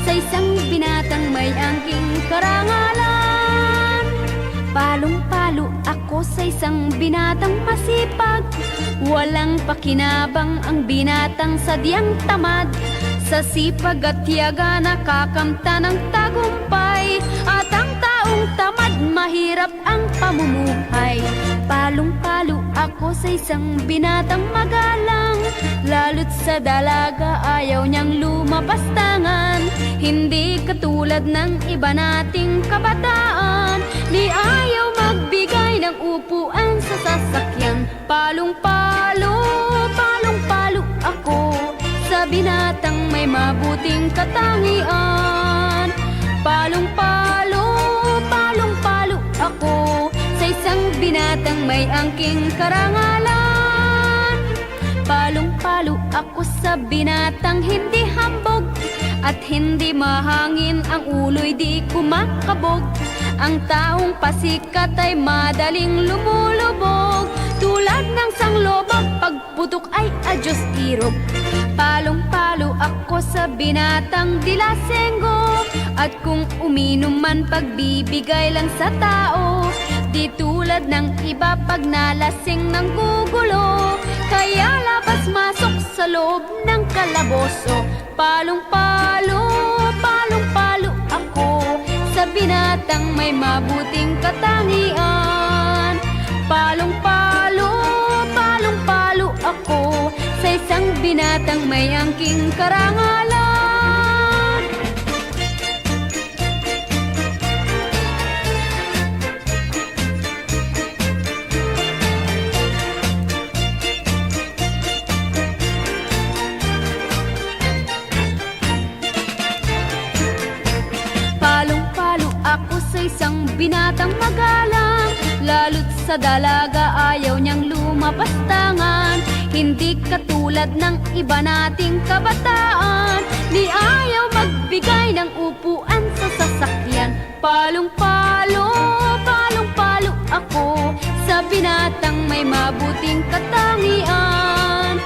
sa isang binatang may angking karangalan. Palong-palo ako sa isang binatang masipag, walang pakinabang ang binatang sadyang tamad. Sa sipag at tiyaga nakakamta ng tagumpay, at ang taong tamad mahirap ang pamumuhay. Palong-palo ako sa isang binatang magalang, lalo't sa dalaga ayaw niyang lumapastangan. Hindi katulad ng iba nating kabataan, di ayaw magbigay ng upuan sa sasakyan. Palong-palo, palong-palo ako sa binatang may mabuting katangian. Palong-palo, palong-palo ako sa isang binatang may angking karangalan. Palong-palo ako sa binatang hindi hambog, at hindi mahangin ang ulo'y di kumakabog. Ang taong pasikat ay madaling lumulubog, tulad ng sanglobag pagputok ay adyos irog. Palong-palo ako sa binatang dilasenggo, at kung uminom man pagbibigay lang sa tao. Di tulad ng iba pag nalasing ng gugulo, kaya labas-masok sa loob ng kalaboso. Palong-palo, palong-palo ako sa binatang may mabuting katangian. Palong-palo, palong-palo ako sa isang binatang may angking karangalan. Palong-palo ako sa isang binatang magalang, lalo't sa dalaga ayaw niyang lumapastangan. Hindi katulad ng iba nating kabataan, di ayaw magbigay ng upuan sa sasakyan. Palong-palo, palong ako sa binatang may mabuting katangian.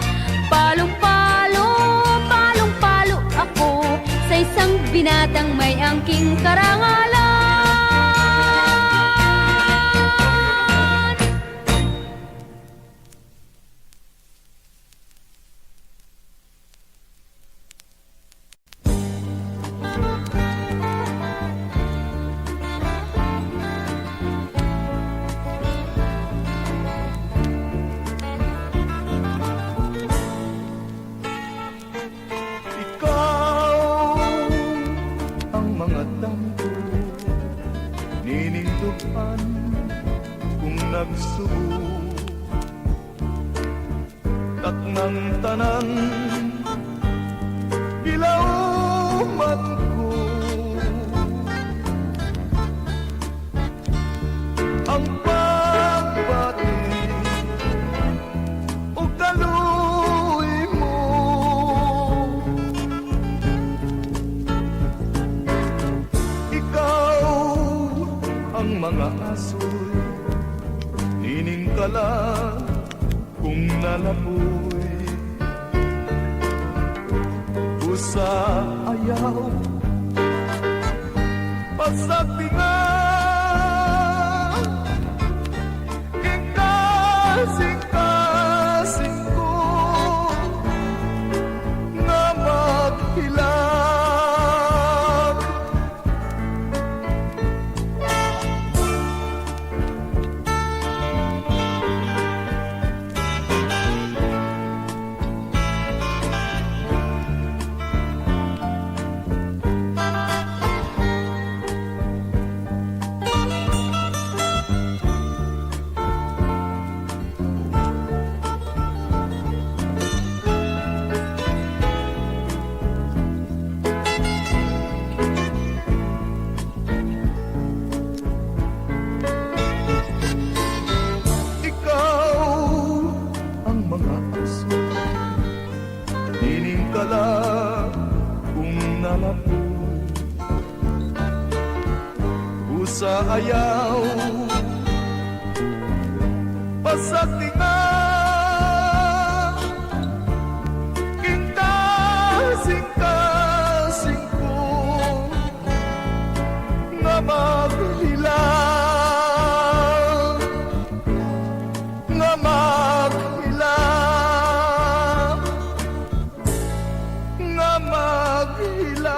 Palong-palo, palong-palo ako sa isang binatang may angking karangalan. Ikaw ang mga dampo, ninindugan kung nagsubo. Taknang tanan, ilauman ko. Ang pagbati o kaluy mo. Ikaw ang mga asoy, nining kala kung nalapoy. Usa ayaw, pasagtingan, kasing-kasing ko na maghilag. Sa ayaw, pasagtingan, kasing-kasing ko na maghilang, na maghilang, na maghilang.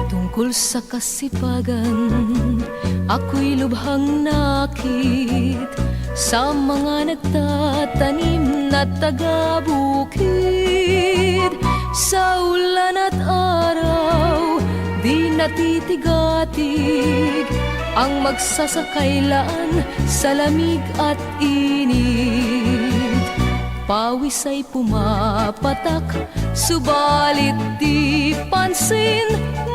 Tungkol sa kasipagan, ako'y lubhang nakit sa mga nagtatanim na taga-bukid. Sa ulan at araw, di natitigatig ang magsasakailan sa lamig at init. Pawis ay pumapatak, subalit di pansin,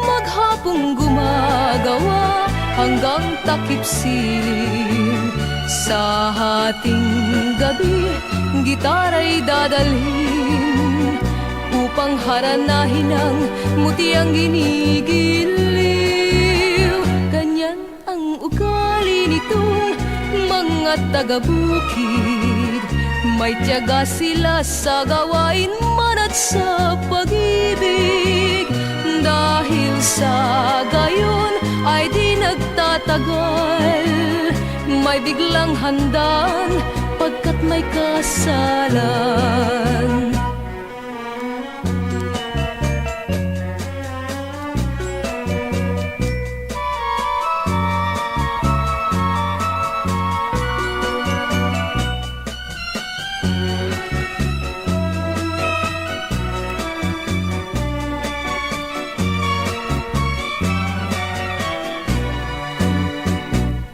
maghapong gumagawa hanggang takip silim. Sa hating gabi, gitara'y dadalhin upang haranahin ang mutiang ginigiliw. Ganyan ang ugali nitong mga taga-bukid, may tiyaga sila sa gawain man at sa pag-ibig. Dahil sa gayon ay di nagtatagal, may biglang handaan pagkat may kasalan.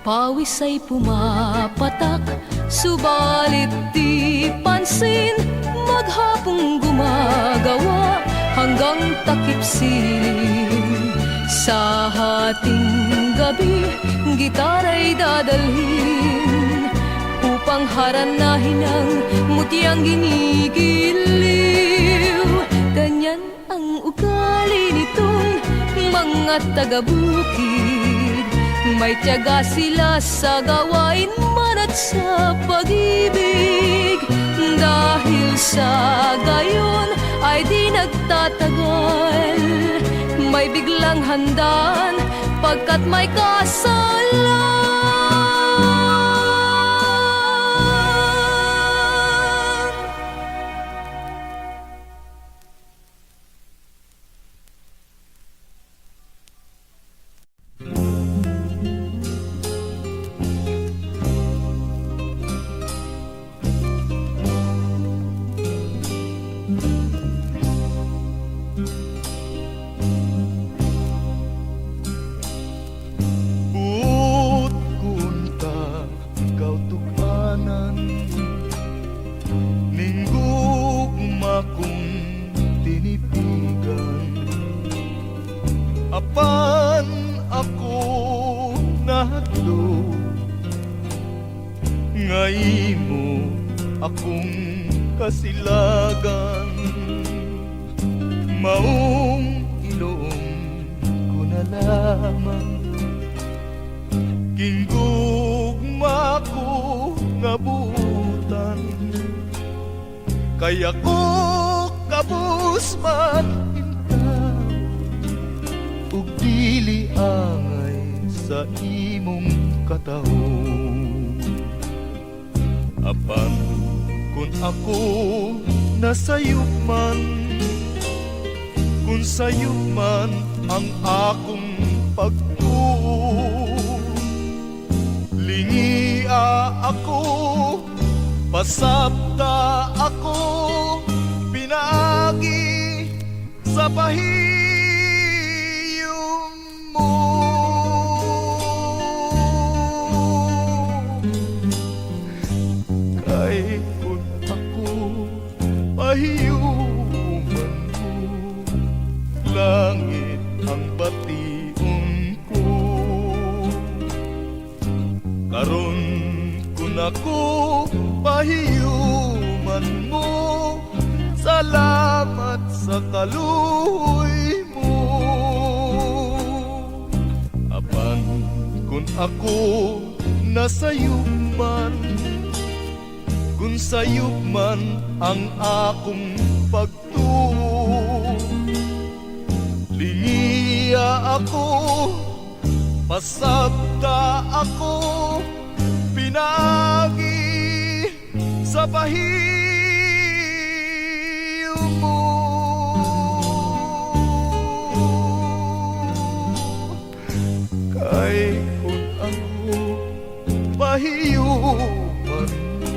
Pawis ay pumapatak, subalit di pansin, maghapong gumagawa hanggang takip silim. Sa hating gabi, gitara'y dadalhin upang haranahin ang mutiang ginigiliw. Ganyan ang ugali nitong mga taga-bukid. May tiyaga sila sa gawain man at sa pag-ibig. Dahil sa gayon ay di nagtatagal, may biglang handaan pagkat may kasalan. Apan ako nahadlo, ngay mo akong kasilagan. Maong ilong ko na lamang, kinggugma ko nga buutan. Kaya ko kabus man ug dili angay sa imong katahon. Apan kung ako nasayop man, kung sayop man ang akong pagtuo, lingia ako, pasabta ako, pinagi sa pahiyom mo. Kay kung ako pahiyuman mo, langit ang bation ko. Karon kung ako pahiyuman mo, salamat sa kaluoy mo. Apan kung ako nasayop man, kung sayop man ang akong pagtuo, lingia ako, pasabta ako, pinagi sa pahiyom mo. Kay kung ako pahiyuman mo,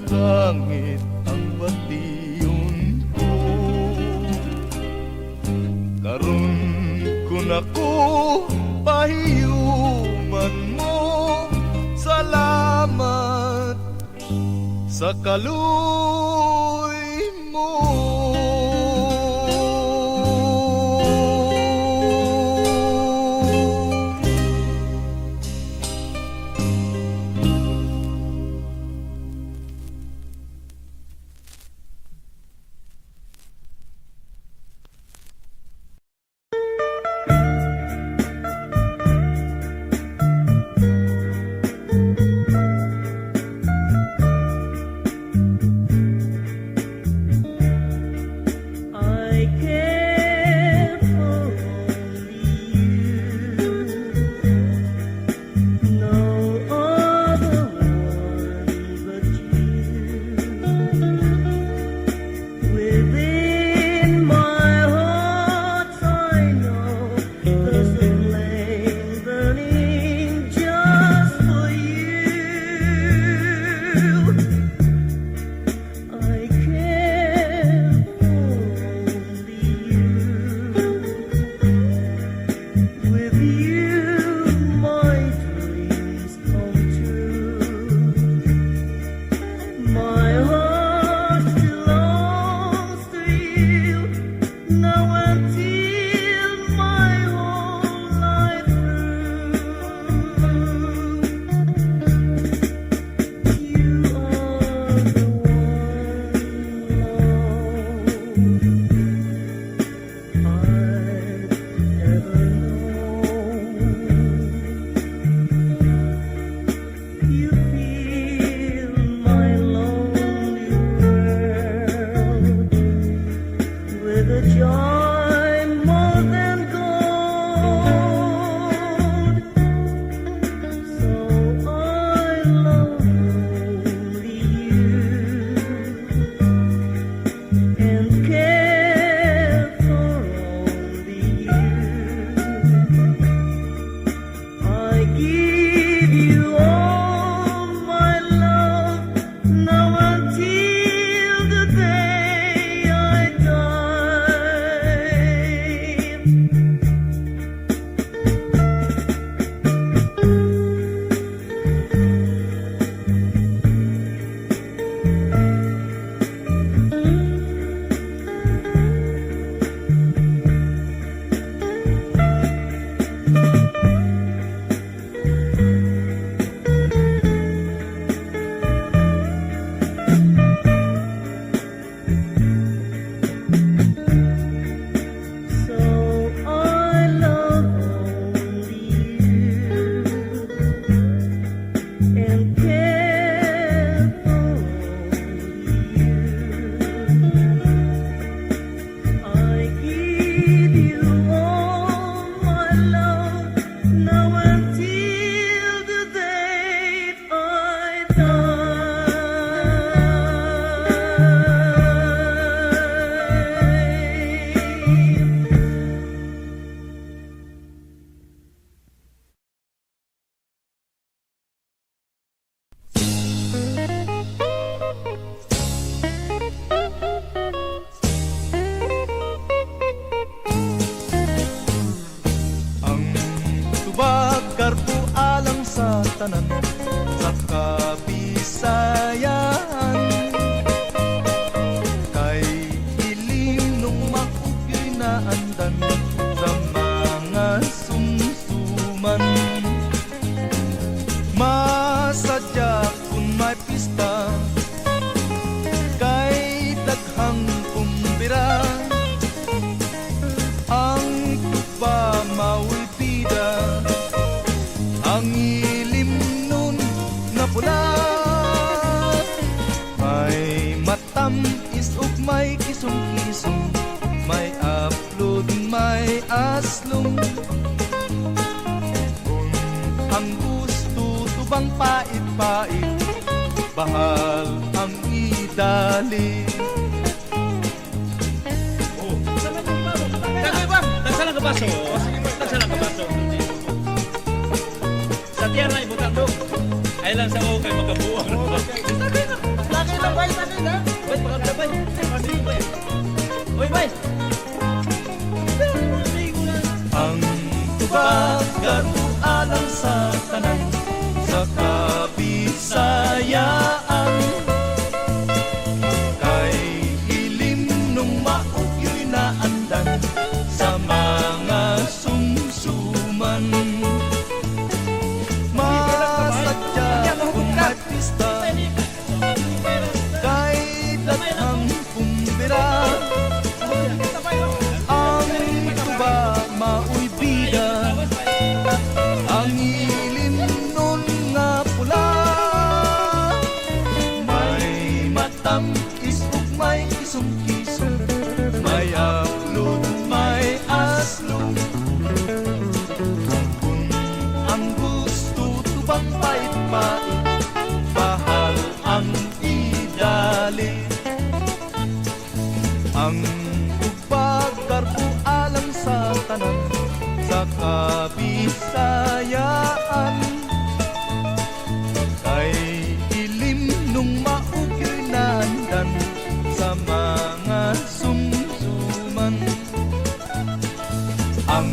langit ang bation ko. Karon kung ako pahiyuman mo, salamat sa kaluoy mo. until my whole life through. You are the one I've ever known. You fill my lonely world with a joy more than gold. So I love only you and care for only you. I give you all my love now until the day I die. So I love only you and care for only you. I give you all my love now until the day I die. Ang tubag karpo alang sa tanan sa Kabisayaan kay ilim nung makugi na andan sa mga sumsuman. Masadya kung may pista kay daghang kumbira. Ang tuba mao'y bida, ang ilim nun na pula. May matamis ug may kisong-kisong, may aplod, may aslong. Kung ang gusto tubang pait-pait, bahal ang idali. Tagsalang ka baso. Tagsalang ka baso. Sa tiyara, ibutang do. Ay lang sa okay, magkabuang. Laki na, bay, laki na. Bay, pakabla, bay. Sige, bay. Uy, bay. Ang tubag karpo alang sa tanan sa Kabisayaan kay ilim nung maugyo'y naandan sa mga sumsuman. Masadya kung may pista kay daghang kumbira. Ang tuba mao'y bida, ang ilim nun nga pula. May matamis ug may kisong-kisong, may aplod, may aslong. Kung ang gusto tubang pait-pait, bahal ang idali. Ang tubag karpo alang sa tanan sa Kabisayaan kay ilim nung maugyo'y nandan sa mga sumsuman. Ang